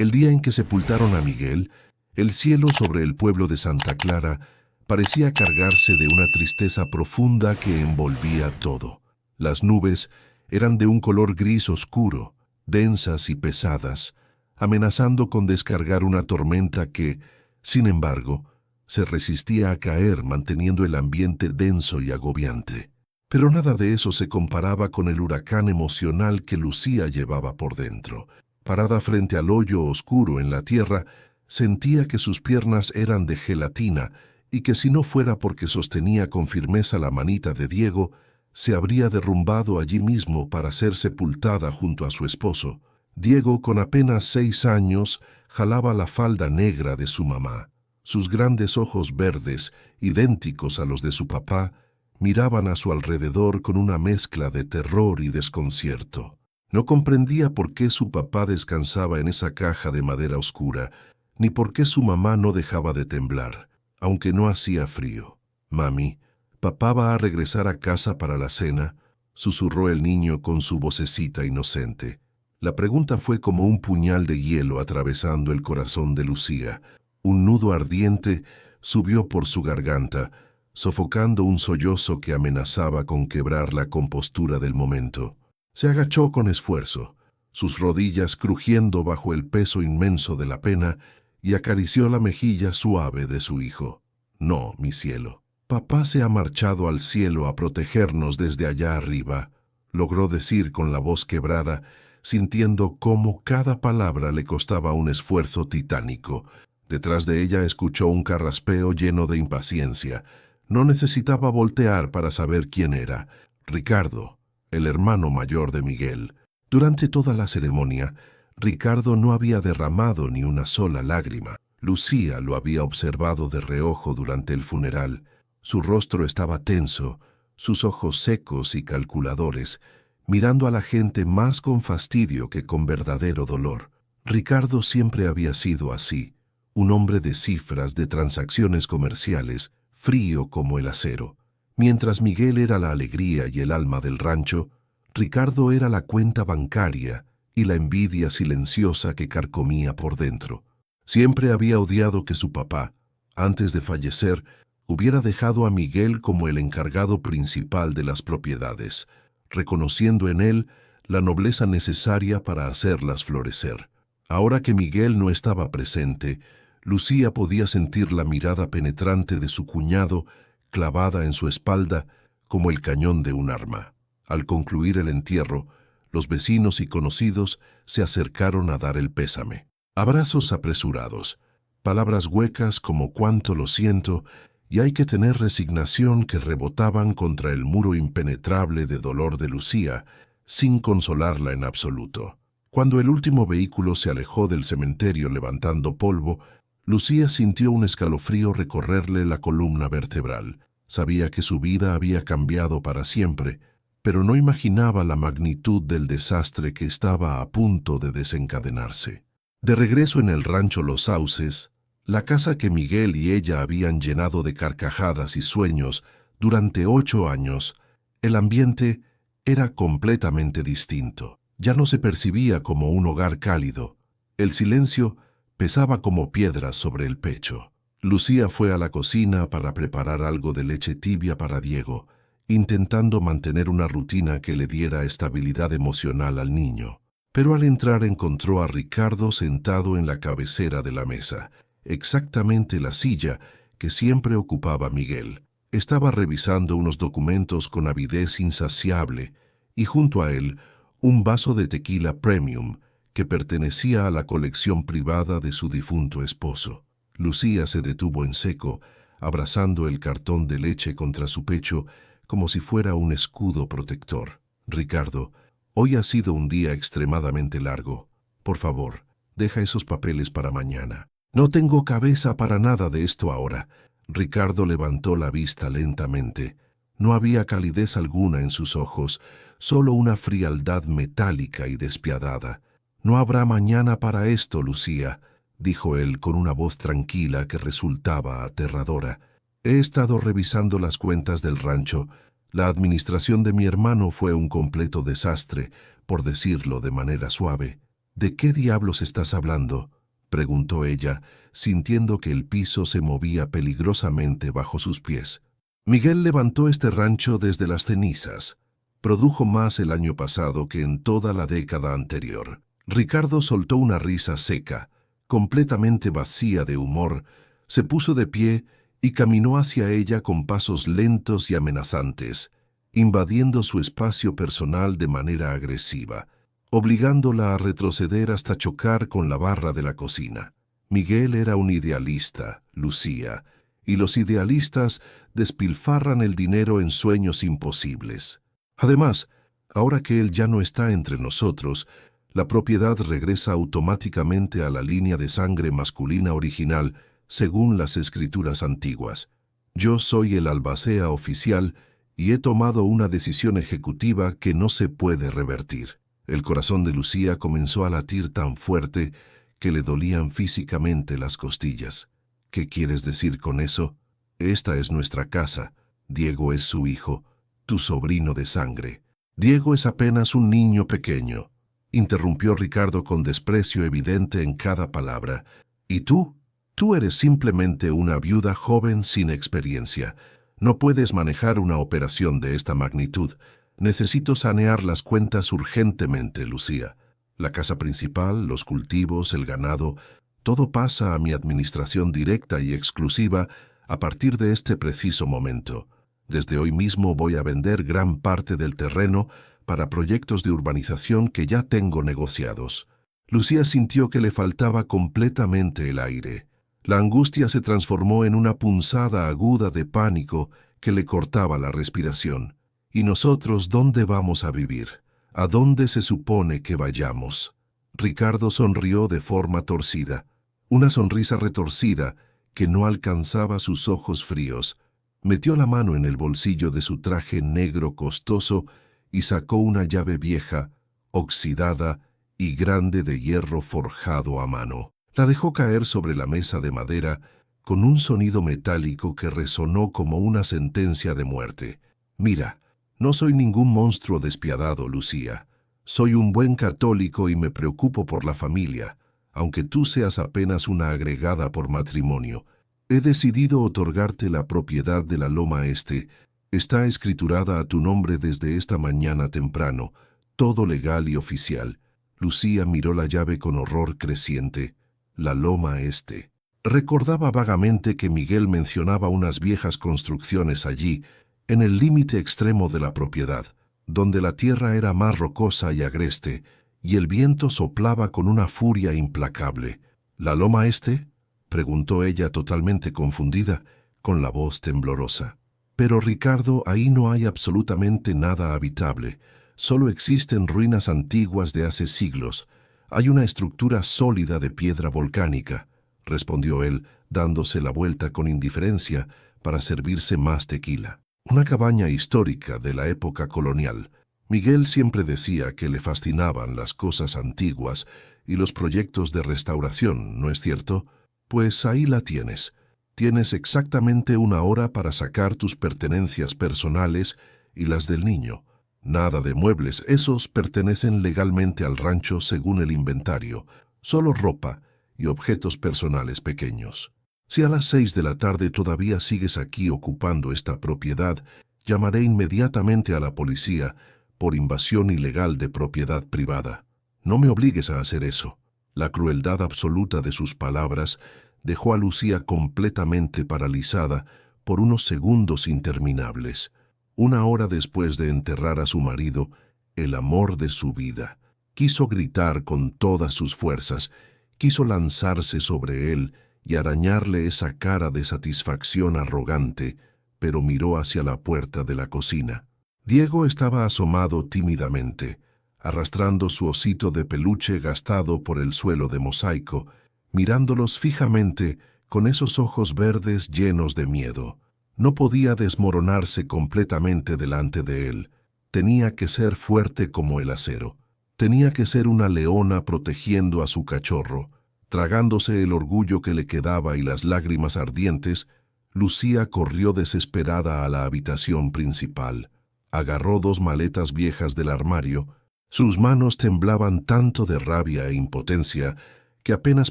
El día en que sepultaron a Miguel, el cielo sobre el pueblo de Santa Clara parecía cargarse de una tristeza profunda que envolvía todo. Las nubes eran de un color gris oscuro, densas y pesadas, amenazando con descargar una tormenta que, sin embargo, se resistía a caer manteniendo el ambiente denso y agobiante. Pero nada de eso se comparaba con el huracán emocional que Lucía llevaba por dentro. Parada frente al hoyo oscuro en la tierra, sentía que sus piernas eran de gelatina y que si no fuera porque sostenía con firmeza la manita de Diego, se habría derrumbado allí mismo para ser sepultada junto a su esposo. Diego, con apenas 6 años, jalaba la falda negra de su mamá. Sus grandes ojos verdes, idénticos a los de su papá, miraban a su alrededor con una mezcla de terror y desconcierto. No comprendía por qué su papá descansaba en esa caja de madera oscura, ni por qué su mamá no dejaba de temblar, aunque no hacía frío. «Mami, papá va a regresar a casa para la cena», susurró el niño con su vocecita inocente. La pregunta fue como un puñal de hielo atravesando el corazón de Lucía. Un nudo ardiente subió por su garganta, sofocando un sollozo que amenazaba con quebrar la compostura del momento. Se agachó con esfuerzo, sus rodillas crujiendo bajo el peso inmenso de la pena, y acarició la mejilla suave de su hijo. «No, mi cielo. Papá se ha marchado al cielo a protegernos desde allá arriba», logró decir con la voz quebrada, sintiendo cómo cada palabra le costaba un esfuerzo titánico. Detrás de ella escuchó un carraspeo lleno de impaciencia. No necesitaba voltear para saber quién era. Ricardo, el hermano mayor de Miguel. Durante toda la ceremonia, Ricardo no había derramado ni una sola lágrima. Lucía lo había observado de reojo durante el funeral. Su rostro estaba tenso, sus ojos secos y calculadores, mirando a la gente más con fastidio que con verdadero dolor. Ricardo siempre había sido así, un hombre de cifras, de transacciones comerciales, frío como el acero. Mientras Miguel era la alegría y el alma del rancho, Ricardo era la cuenta bancaria y la envidia silenciosa que carcomía por dentro. Siempre había odiado que su papá, antes de fallecer, hubiera dejado a Miguel como el encargado principal de las propiedades, reconociendo en él la nobleza necesaria para hacerlas florecer. Ahora que Miguel no estaba presente, Lucía podía sentir la mirada penetrante de su cuñado clavada en su espalda como el cañón de un arma. Al concluir el entierro, los vecinos y conocidos se acercaron a dar el pésame. Abrazos apresurados, palabras huecas como «cuánto lo siento» y «hay que tener resignación» que rebotaban contra el muro impenetrable de dolor de Lucía, sin consolarla en absoluto. Cuando el último vehículo se alejó del cementerio levantando polvo, Lucía sintió un escalofrío recorrerle la columna vertebral. Sabía que su vida había cambiado para siempre, pero no imaginaba la magnitud del desastre que estaba a punto de desencadenarse. De regreso en el rancho Los Sauces, la casa que Miguel y ella habían llenado de carcajadas y sueños durante 8 años, el ambiente era completamente distinto. Ya no se percibía como un hogar cálido. El silencio pesaba como piedras sobre el pecho. Lucía fue a la cocina para preparar algo de leche tibia para Diego, intentando mantener una rutina que le diera estabilidad emocional al niño. Pero al entrar encontró a Ricardo sentado en la cabecera de la mesa, exactamente la silla que siempre ocupaba Miguel. Estaba revisando unos documentos con avidez insaciable y junto a él un vaso de tequila premium que pertenecía a la colección privada de su difunto esposo. Lucía se detuvo en seco, abrazando el cartón de leche contra su pecho como si fuera un escudo protector. «Ricardo, hoy ha sido un día extremadamente largo. Por favor, deja esos papeles para mañana». «No tengo cabeza para nada de esto ahora». Ricardo levantó la vista lentamente. No había calidez alguna en sus ojos, solo una frialdad metálica y despiadada. «No habrá mañana para esto, Lucía», dijo él con una voz tranquila que resultaba aterradora. «He estado revisando las cuentas del rancho. La administración de mi hermano fue un completo desastre, por decirlo de manera suave. ¿De qué diablos estás hablando?, preguntó ella, sintiendo que el piso se movía peligrosamente bajo sus pies. Miguel levantó este rancho desde las cenizas. Produjo más el año pasado que en toda la década anterior. Ricardo soltó una risa seca, completamente vacía de humor, se puso de pie y caminó hacia ella con pasos lentos y amenazantes, invadiendo su espacio personal de manera agresiva, obligándola a retroceder hasta chocar con la barra de la cocina. Miguel era un idealista, Lucía, y los idealistas despilfarran el dinero en sueños imposibles. Además, ahora que él ya no está entre nosotros, la propiedad regresa automáticamente a la línea de sangre masculina original, según las escrituras antiguas. Yo soy el albacea oficial y he tomado una decisión ejecutiva que no se puede revertir. El corazón de Lucía comenzó a latir tan fuerte que le dolían físicamente las costillas. ¿Qué quieres decir con eso? Esta es nuestra casa. Diego es su hijo, tu sobrino de sangre. Diego es apenas un niño pequeño, interrumpió Ricardo con desprecio evidente en cada palabra. ¿Y tú? Tú eres simplemente una viuda joven sin experiencia. No puedes manejar una operación de esta magnitud. Necesito sanear las cuentas urgentemente, Lucía. La casa principal, los cultivos, el ganado, todo pasa a mi administración directa y exclusiva a partir de este preciso momento. Desde hoy mismo voy a vender gran parte del terreno para proyectos de urbanización que ya tengo negociados. Lucía sintió que le faltaba completamente el aire. La angustia se transformó en una punzada aguda de pánico que le cortaba la respiración. ¿Y nosotros dónde vamos a vivir? ¿A dónde se supone que vayamos? Ricardo sonrió de forma torcida, una sonrisa retorcida que no alcanzaba sus ojos fríos. Metió la mano en el bolsillo de su traje negro costoso y sacó una llave vieja, oxidada y grande de hierro forjado a mano. La dejó caer sobre la mesa de madera con un sonido metálico que resonó como una sentencia de muerte. Mira, no soy ningún monstruo despiadado, Lucía. Soy un buen católico y me preocupo por la familia, aunque tú seas apenas una agregada por matrimonio. He decidido otorgarte la propiedad de la Loma Este. Está escriturada a tu nombre desde esta mañana temprano, todo legal y oficial. Lucía miró la llave con horror creciente. La Loma Este. Recordaba vagamente que Miguel mencionaba unas viejas construcciones allí, en el límite extremo de la propiedad, donde la tierra era más rocosa y agreste, y el viento soplaba con una furia implacable. ¿La Loma Este?, preguntó ella totalmente confundida, con la voz temblorosa. Pero Ricardo, ahí no hay absolutamente nada habitable. Solo existen ruinas antiguas de hace siglos. Hay una estructura sólida de piedra volcánica, respondió él, dándose la vuelta con indiferencia para servirse más tequila. Una cabaña histórica de la época colonial. Miguel siempre decía que le fascinaban las cosas antiguas y los proyectos de restauración, ¿no es cierto? Pues ahí la tienes. Tienes exactamente 1 hora para sacar tus pertenencias personales y las del niño. Nada de muebles, esos pertenecen legalmente al rancho según el inventario. Solo ropa y objetos personales pequeños. Si a las 6 de la tarde todavía sigues aquí ocupando esta propiedad, llamaré inmediatamente a la policía por invasión ilegal de propiedad privada. No me obligues a hacer eso. La crueldad absoluta de sus palabras dejó a Lucía completamente paralizada por unos segundos interminables. 1 hora después de enterrar a su marido, el amor de su vida, quiso gritar con todas sus fuerzas, quiso lanzarse sobre él y arañarle esa cara de satisfacción arrogante, pero miró hacia la puerta de la cocina. Diego estaba asomado tímidamente, arrastrando su osito de peluche gastado por el suelo de mosaico, mirándolos fijamente con esos ojos verdes llenos de miedo. No podía desmoronarse completamente delante de él. Tenía que ser fuerte como el acero. Tenía que ser una leona protegiendo a su cachorro. Tragándose el orgullo que le quedaba y las lágrimas ardientes, Lucía corrió desesperada a la habitación principal. Agarró 2 maletas viejas del armario, Sus manos temblaban tanto de rabia e impotencia que apenas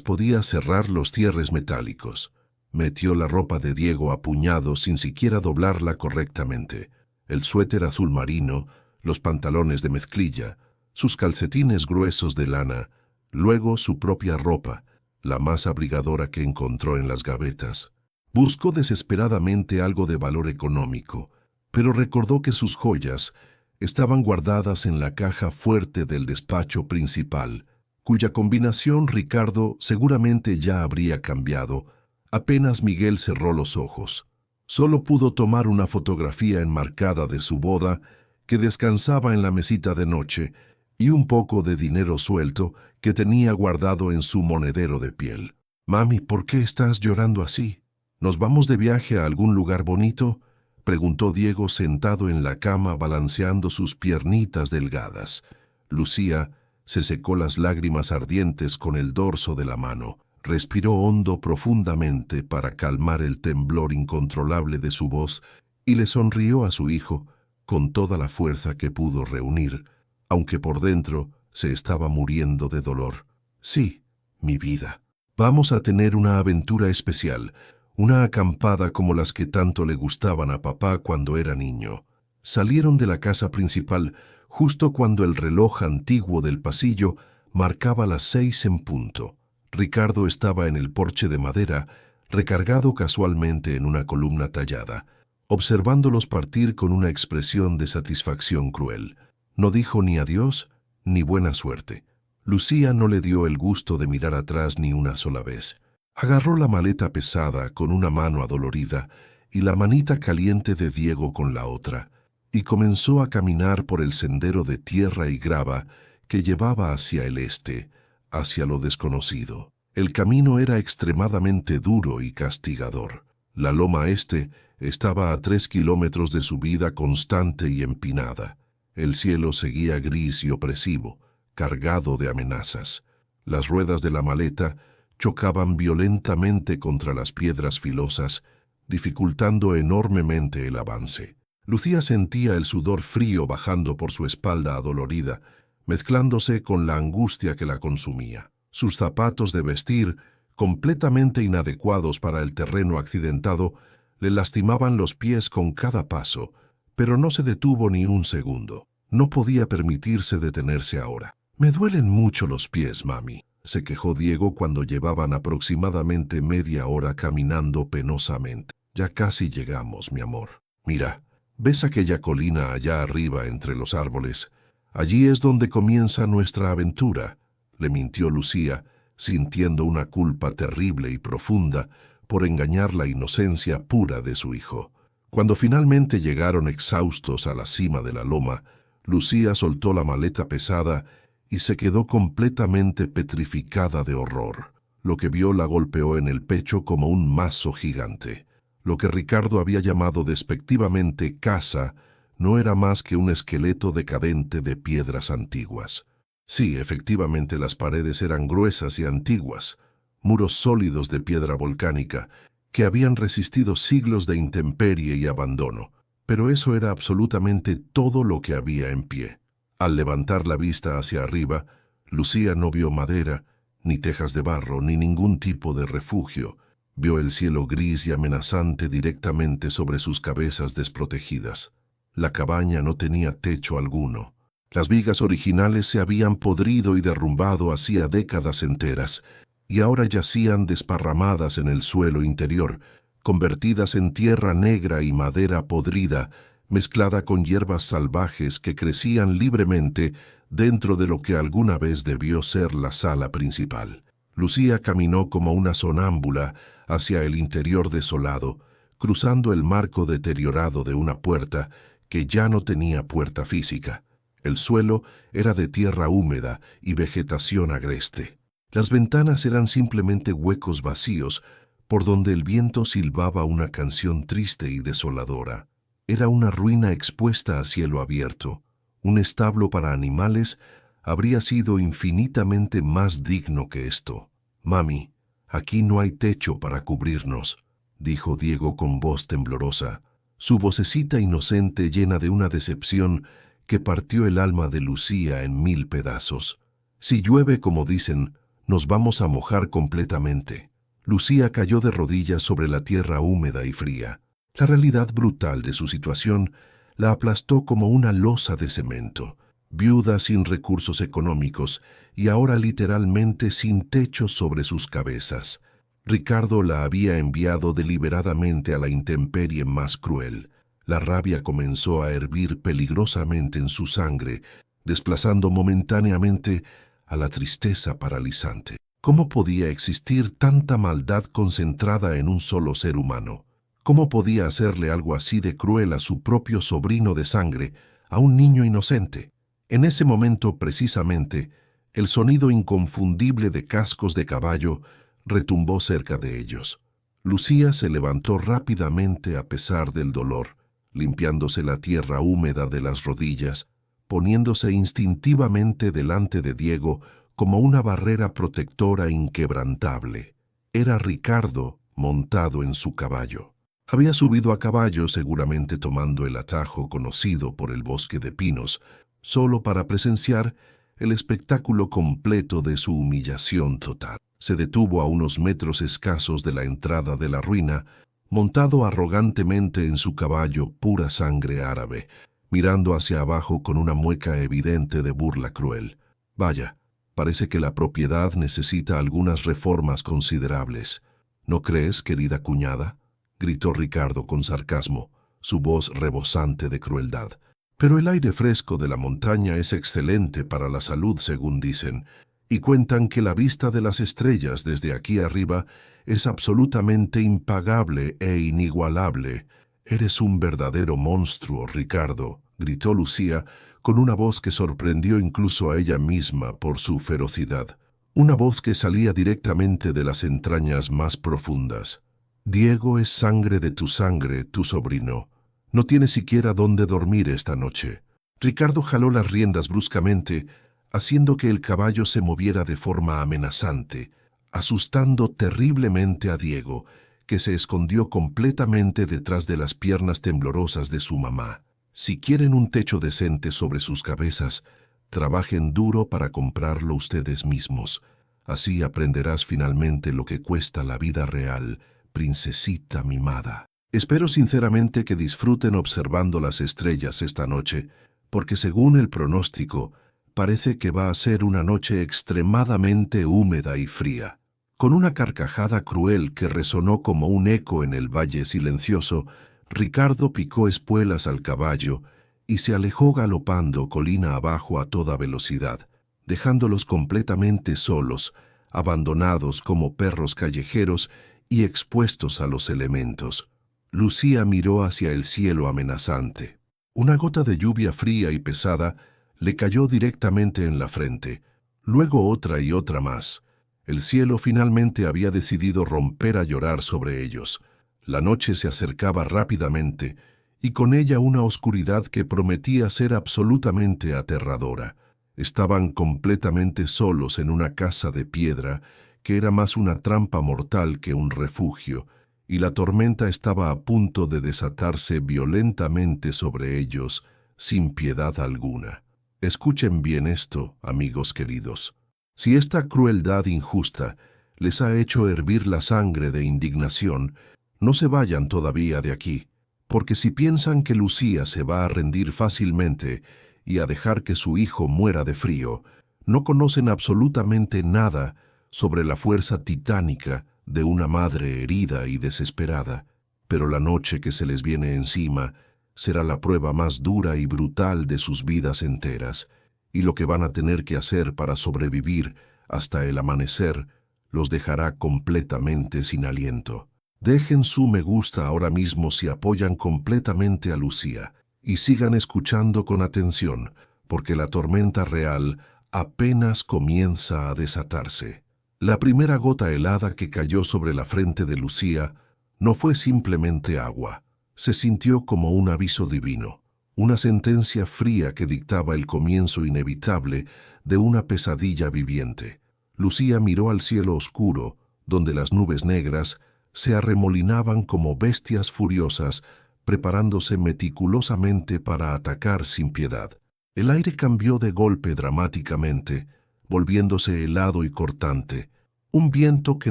podía cerrar los cierres metálicos. Metió la ropa de Diego a puñados sin siquiera doblarla correctamente. El suéter azul marino, los pantalones de mezclilla, sus calcetines gruesos de lana, luego su propia ropa, la más abrigadora que encontró en las gavetas. Buscó desesperadamente algo de valor económico, pero recordó que sus joyas estaban guardadas en la caja fuerte del despacho principal, cuya combinación Ricardo seguramente ya habría cambiado apenas Miguel cerró los ojos. Solo pudo tomar una fotografía enmarcada de su boda que descansaba en la mesita de noche y un poco de dinero suelto que tenía guardado en su monedero de piel. «Mami, ¿por qué estás llorando así? ¿Nos vamos de viaje a algún lugar bonito?», preguntó Diego sentado en la cama balanceando sus piernitas delgadas. Lucía se secó las lágrimas ardientes con el dorso de la mano. Respiró hondo profundamente para calmar el temblor incontrolable de su voz y le sonrió a su hijo con toda la fuerza que pudo reunir, aunque por dentro se estaba muriendo de dolor. «Sí, mi vida. Vamos a tener una aventura especial, una acampada como las que tanto le gustaban a papá cuando era niño». Salieron de la casa principal justo cuando el reloj antiguo del pasillo marcaba las 6 en punto. Ricardo estaba en el porche de madera, recargado casualmente en una columna tallada, observándolos partir con una expresión de satisfacción cruel. No dijo ni adiós ni buena suerte. Lucía no le dio el gusto de mirar atrás ni una sola vez. Agarró la maleta pesada con una mano adolorida y la manita caliente de Diego con la otra, y comenzó a caminar por el sendero de tierra y grava que llevaba hacia el este, hacia lo desconocido. El camino era extremadamente duro y castigador. La loma este estaba a 3 kilómetros de subida constante y empinada. El cielo seguía gris y opresivo, cargado de amenazas. Las ruedas de la maleta chocaban violentamente contra las piedras filosas, dificultando enormemente el avance. Lucía sentía el sudor frío bajando por su espalda adolorida, mezclándose con la angustia que la consumía. Sus zapatos de vestir, completamente inadecuados para el terreno accidentado, le lastimaban los pies con cada paso, pero no se detuvo ni un segundo. No podía permitirse detenerse ahora. «Me duelen mucho los pies, mami», se quejó Diego cuando llevaban aproximadamente media hora caminando penosamente. «Ya casi llegamos, mi amor. Mira, ¿ves aquella colina allá arriba entre los árboles? Allí es donde comienza nuestra aventura», le mintió Lucía, sintiendo una culpa terrible y profunda por engañar la inocencia pura de su hijo. Cuando finalmente llegaron exhaustos a la cima de la loma, Lucía soltó la maleta pesada y se quedó completamente petrificada de horror. Lo que vio la golpeó en el pecho como un mazo gigante. Lo que Ricardo había llamado despectivamente casa no era más que un esqueleto decadente de piedras antiguas. Sí, efectivamente las paredes eran gruesas y antiguas, muros sólidos de piedra volcánica que habían resistido siglos de intemperie y abandono, pero eso era absolutamente todo lo que había en pie. Al levantar la vista hacia arriba, Lucía no vio madera, ni tejas de barro, ni ningún tipo de refugio. Vio el cielo gris y amenazante directamente sobre sus cabezas desprotegidas. La cabaña no tenía techo alguno. Las vigas originales se habían podrido y derrumbado hacía décadas enteras, y ahora yacían desparramadas en el suelo interior, convertidas en tierra negra y madera podrida, mezclada con hierbas salvajes que crecían libremente dentro de lo que alguna vez debió ser la sala principal. Lucía caminó como una sonámbula hacia el interior desolado, cruzando el marco deteriorado de una puerta que ya no tenía puerta física. El suelo era de tierra húmeda y vegetación agreste. Las ventanas eran simplemente huecos vacíos por donde el viento silbaba una canción triste y desoladora. Era una ruina expuesta a cielo abierto. Un establo para animales habría sido infinitamente más digno que esto. «Mami, aquí no hay techo para cubrirnos», dijo Diego con voz temblorosa, su vocecita inocente llena de una decepción que partió el alma de Lucía en 1000 pedazos. Si llueve, como dicen, nos vamos a mojar completamente. Lucía cayó de rodillas sobre la tierra húmeda y fría. La realidad brutal de su situación la aplastó como una losa de cemento. Viuda sin recursos económicos y ahora literalmente sin techo sobre sus cabezas. Ricardo la había enviado deliberadamente a la intemperie más cruel. La rabia comenzó a hervir peligrosamente en su sangre, desplazando momentáneamente a la tristeza paralizante. ¿Cómo podía existir tanta maldad concentrada en un solo ser humano? ¿Cómo podía hacerle algo así de cruel a su propio sobrino de sangre, a un niño inocente? En ese momento, precisamente, el sonido inconfundible de cascos de caballo retumbó cerca de ellos. Lucía se levantó rápidamente a pesar del dolor, limpiándose la tierra húmeda de las rodillas, poniéndose instintivamente delante de Diego como una barrera protectora inquebrantable. Era Ricardo montado en su caballo. Había subido a caballo, seguramente tomando el atajo conocido por el bosque de pinos, solo para presenciar el espectáculo completo de su humillación total. Se detuvo a unos metros escasos de la entrada de la ruina, montado arrogantemente en su caballo pura sangre árabe, mirando hacia abajo con una mueca evidente de burla cruel. Vaya, parece que la propiedad necesita algunas reformas considerables. ¿No crees, querida cuñada?, gritó Ricardo con sarcasmo, su voz rebosante de crueldad. Pero el aire fresco de la montaña es excelente para la salud, según dicen, y cuentan que la vista de las estrellas desde aquí arriba es absolutamente impagable e inigualable. «Eres un verdadero monstruo, Ricardo», gritó Lucía con una voz que sorprendió incluso a ella misma por su ferocidad. Una voz que salía directamente de las entrañas más profundas. «Diego es sangre de tu sangre, tu sobrino. No tiene siquiera dónde dormir esta noche». Ricardo jaló las riendas bruscamente, haciendo que el caballo se moviera de forma amenazante, asustando terriblemente a Diego, que se escondió completamente detrás de las piernas temblorosas de su mamá. Si quieren un techo decente sobre sus cabezas, trabajen duro para comprarlo ustedes mismos. Así aprenderás finalmente lo que cuesta la vida real, princesita mimada. Espero sinceramente que disfruten observando las estrellas esta noche, porque según el pronóstico, parece que va a ser una noche extremadamente húmeda y fría. Con una carcajada cruel que resonó como un eco en el valle silencioso, Ricardo picó espuelas al caballo y se alejó galopando colina abajo a toda velocidad, dejándolos completamente solos, abandonados como perros callejeros y expuestos a los elementos. Lucía miró hacia el cielo amenazante. Una gota de lluvia fría y pesada le cayó directamente en la frente, luego otra y otra más. El cielo finalmente había decidido romper a llorar sobre ellos. La noche se acercaba rápidamente, y con ella una oscuridad que prometía ser absolutamente aterradora. Estaban completamente solos en una casa de piedra, que era más una trampa mortal que un refugio, y la tormenta estaba a punto de desatarse violentamente sobre ellos, sin piedad alguna. Escuchen bien esto, amigos queridos. Si esta crueldad injusta les ha hecho hervir la sangre de indignación, no se vayan todavía de aquí, porque si piensan que Lucía se va a rendir fácilmente y a dejar que su hijo muera de frío, no conocen absolutamente nada sobre la fuerza titánica de una madre herida y desesperada. Pero la noche que se les viene encima será la prueba más dura y brutal de sus vidas enteras, y lo que van a tener que hacer para sobrevivir hasta el amanecer los dejará completamente sin aliento. Dejen su me gusta ahora mismo si apoyan completamente a Lucía y sigan escuchando con atención, porque la tormenta real apenas comienza a desatarse. La primera gota helada que cayó sobre la frente de Lucía no fue simplemente agua. Se sintió como un aviso divino, una sentencia fría que dictaba el comienzo inevitable de una pesadilla viviente. Lucía miró al cielo oscuro, donde las nubes negras se arremolinaban como bestias furiosas, preparándose meticulosamente para atacar sin piedad. El aire cambió de golpe dramáticamente, volviéndose helado y cortante. Un viento que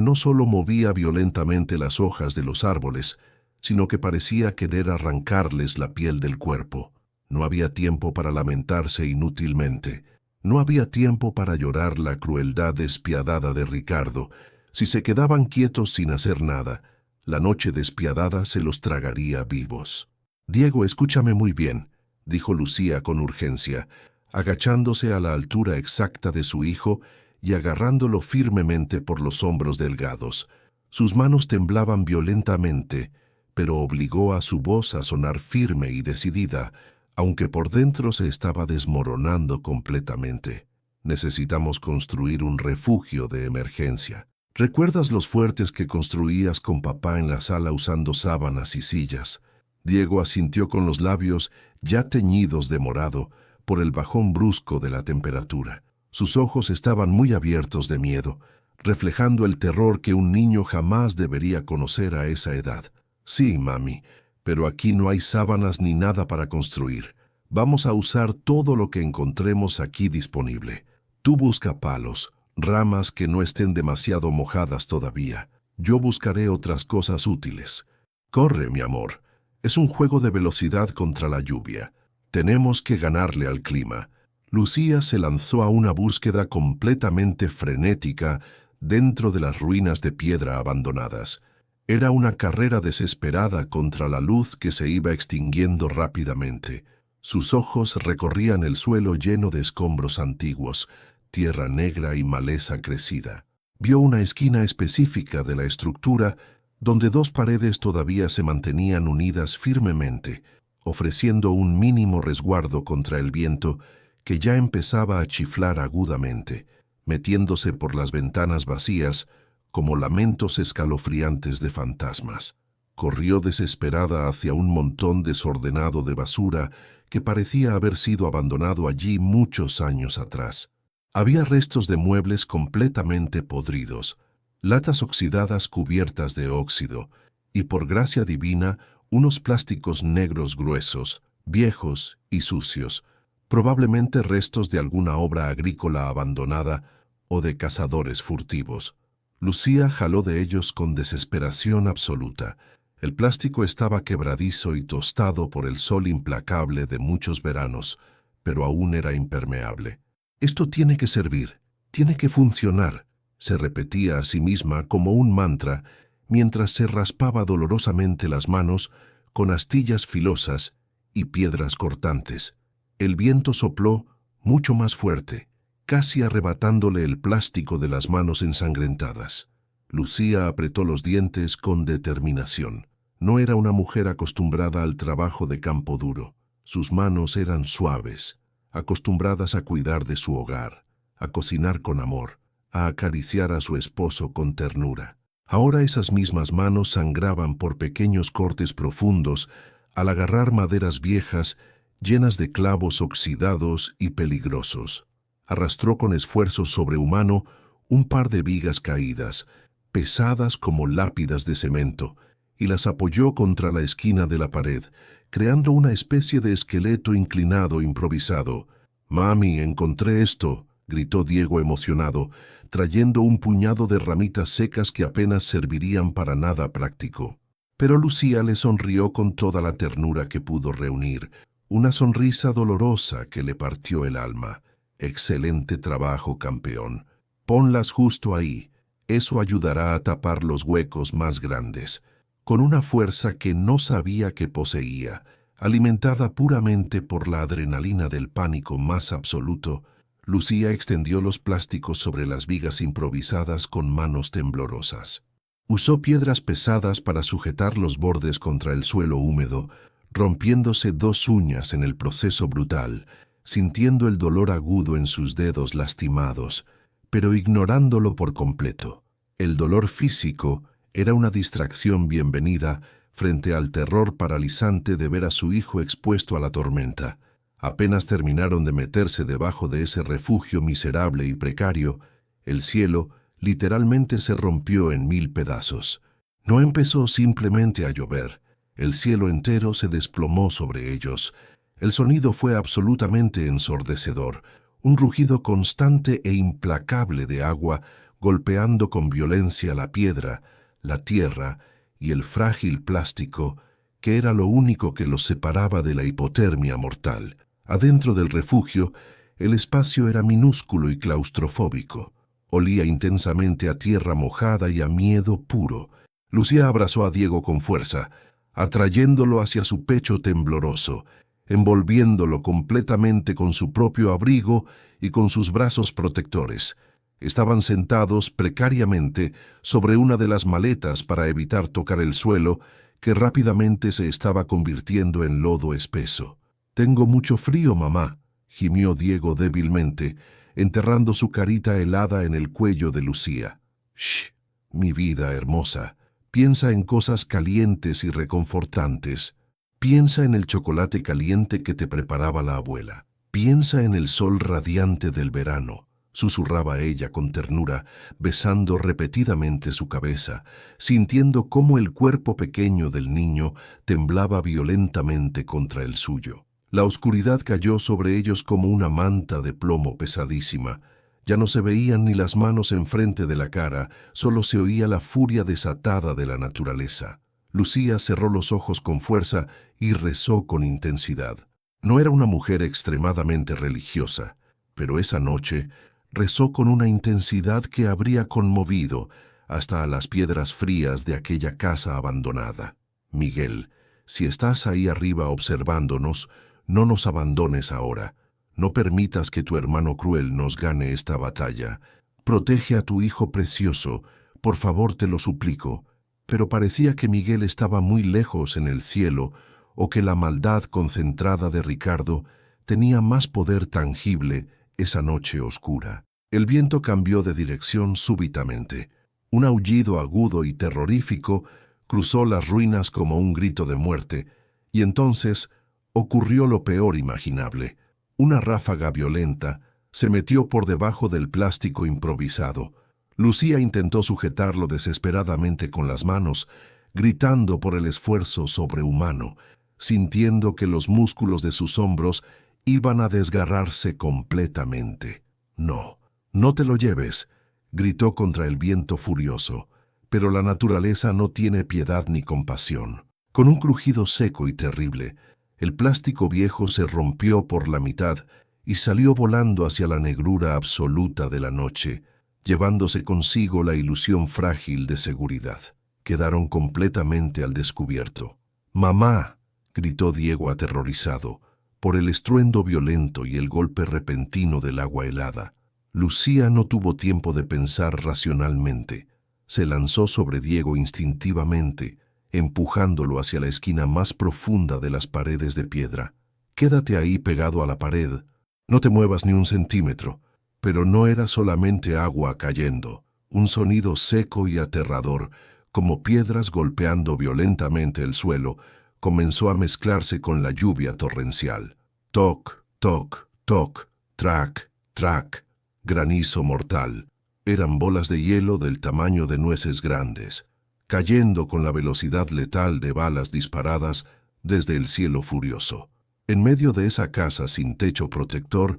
no solo movía violentamente las hojas de los árboles, sino que parecía querer arrancarles la piel del cuerpo. No había tiempo para lamentarse inútilmente. No había tiempo para llorar la crueldad despiadada de Ricardo. Si se quedaban quietos sin hacer nada, la noche despiadada se los tragaría vivos. «Diego, escúchame muy bien», dijo Lucía con urgencia, agachándose a la altura exacta de su hijo y agarrándolo firmemente por los hombros delgados. Sus manos temblaban violentamente, pero obligó a su voz a sonar firme y decidida, aunque por dentro se estaba desmoronando completamente. «Necesitamos construir un refugio de emergencia. ¿Recuerdas los fuertes que construías con papá en la sala usando sábanas y sillas?» Diego asintió con los labios ya teñidos de morado por el bajón brusco de la temperatura. Sus ojos estaban muy abiertos de miedo, reflejando el terror que un niño jamás debería conocer a esa edad. «Sí, mami, pero aquí no hay sábanas ni nada para construir. Vamos a usar todo lo que encontremos aquí disponible. Tú busca palos, ramas que no estén demasiado mojadas todavía. Yo buscaré otras cosas útiles. Corre, mi amor. Es un juego de velocidad contra la lluvia. Tenemos que ganarle al clima». Lucía se lanzó a una búsqueda completamente frenética dentro de las ruinas de piedra abandonadas. Era una carrera desesperada contra la luz que se iba extinguiendo rápidamente. Sus ojos recorrían el suelo lleno de escombros antiguos, tierra negra y maleza crecida. Vio una esquina específica de la estructura donde dos paredes todavía se mantenían unidas firmemente, ofreciendo un mínimo resguardo contra el viento que ya empezaba a chiflar agudamente, metiéndose por las ventanas vacías como lamentos escalofriantes de fantasmas. Corrió desesperada hacia un montón desordenado de basura que parecía haber sido abandonado allí muchos años atrás. Había restos de muebles completamente podridos, latas oxidadas cubiertas de óxido, y por gracia divina, unos plásticos negros gruesos, viejos y sucios, probablemente restos de alguna obra agrícola abandonada o de cazadores furtivos. Lucía jaló de ellos con desesperación absoluta. El plástico estaba quebradizo y tostado por el sol implacable de muchos veranos, pero aún era impermeable. «Esto tiene que servir, tiene que funcionar», se repetía a sí misma como un mantra mientras se raspaba dolorosamente las manos con astillas filosas y piedras cortantes. El viento sopló mucho más fuerte, casi arrebatándole el plástico de las manos ensangrentadas. Lucía apretó los dientes con determinación. No era una mujer acostumbrada al trabajo de campo duro. Sus manos eran suaves, acostumbradas a cuidar de su hogar, a cocinar con amor, a acariciar a su esposo con ternura. Ahora esas mismas manos sangraban por pequeños cortes profundos al agarrar maderas viejas llenas de clavos oxidados y peligrosos. Arrastró con esfuerzo sobrehumano un par de vigas caídas, pesadas como lápidas de cemento, y las apoyó contra la esquina de la pared, creando una especie de esqueleto inclinado improvisado. «Mami, encontré esto», gritó Diego emocionado, trayendo un puñado de ramitas secas que apenas servirían para nada práctico. Pero Lucía le sonrió con toda la ternura que pudo reunir, una sonrisa dolorosa que le partió el alma. «Excelente trabajo, campeón. Ponlas justo ahí. Eso ayudará a tapar los huecos más grandes». Con una fuerza que no sabía que poseía, alimentada puramente por la adrenalina del pánico más absoluto, Lucía extendió los plásticos sobre las vigas improvisadas con manos temblorosas. Usó piedras pesadas para sujetar los bordes contra el suelo húmedo, rompiéndose dos uñas en el proceso brutal, sintiendo el dolor agudo en sus dedos lastimados, pero ignorándolo por completo. El dolor físico era una distracción bienvenida frente al terror paralizante de ver a su hijo expuesto a la tormenta. Apenas terminaron de meterse debajo de ese refugio miserable y precario, el cielo literalmente se rompió en 1000 pedazos. No empezó simplemente a llover, el cielo entero se desplomó sobre ellos, El sonido fue absolutamente ensordecedor, un rugido constante e implacable de agua golpeando con violencia la piedra, la tierra y el frágil plástico, que era lo único que los separaba de la hipotermia mortal. Adentro del refugio, el espacio era minúsculo y claustrofóbico. Olía intensamente a tierra mojada y a miedo puro. Lucía abrazó a Diego con fuerza, atrayéndolo hacia su pecho tembloroso, envolviéndolo completamente con su propio abrigo y con sus brazos protectores. Estaban sentados precariamente sobre una de las maletas para evitar tocar el suelo, que rápidamente se estaba convirtiendo en lodo espeso. «Tengo mucho frío, mamá», gimió Diego débilmente, enterrando su carita helada en el cuello de Lucía. «Shh, mi vida hermosa, piensa en cosas calientes y reconfortantes. Piensa en el chocolate caliente que te preparaba la abuela. Piensa en el sol radiante del verano», susurraba ella con ternura, besando repetidamente su cabeza, sintiendo cómo el cuerpo pequeño del niño temblaba violentamente contra el suyo. La oscuridad cayó sobre ellos como una manta de plomo pesadísima. Ya no se veían ni las manos enfrente de la cara, solo se oía la furia desatada de la naturaleza. Lucía cerró los ojos con fuerza y rezó con intensidad. No era una mujer extremadamente religiosa, pero esa noche rezó con una intensidad que habría conmovido hasta a las piedras frías de aquella casa abandonada. «Miguel, si estás ahí arriba observándonos, no nos abandones ahora. No permitas que tu hermano cruel nos gane esta batalla. Protege a tu hijo precioso, por favor te lo suplico». Pero parecía que Miguel estaba muy lejos en el cielo, o que la maldad concentrada de Ricardo tenía más poder tangible esa noche oscura. El viento cambió de dirección súbitamente. Un aullido agudo y terrorífico cruzó las ruinas como un grito de muerte, y entonces ocurrió lo peor imaginable. Una ráfaga violenta se metió por debajo del plástico improvisado. Lucía intentó sujetarlo desesperadamente con las manos, gritando por el esfuerzo sobrehumano, sintiendo que los músculos de sus hombros iban a desgarrarse completamente. «No, no te lo lleves», gritó contra el viento furioso, pero la naturaleza no tiene piedad ni compasión. Con un crujido seco y terrible, el plástico viejo se rompió por la mitad y salió volando hacia la negrura absoluta de la noche, llevándose consigo la ilusión frágil de seguridad. Quedaron completamente al descubierto. «¡Mamá!», gritó Diego aterrorizado por el estruendo violento y el golpe repentino del agua helada. Lucía no tuvo tiempo de pensar racionalmente. Se lanzó sobre Diego instintivamente, empujándolo hacia la esquina más profunda de las paredes de piedra. «Quédate ahí pegado a la pared. No te muevas ni un centímetro». Pero no era solamente agua cayendo, un sonido seco y aterrador, como piedras golpeando violentamente el suelo, comenzó a mezclarse con la lluvia torrencial. Toc, toc, toc, trac, trac, granizo mortal. Eran bolas de hielo del tamaño de nueces grandes, cayendo con la velocidad letal de balas disparadas desde el cielo furioso. En medio de esa casa sin techo protector,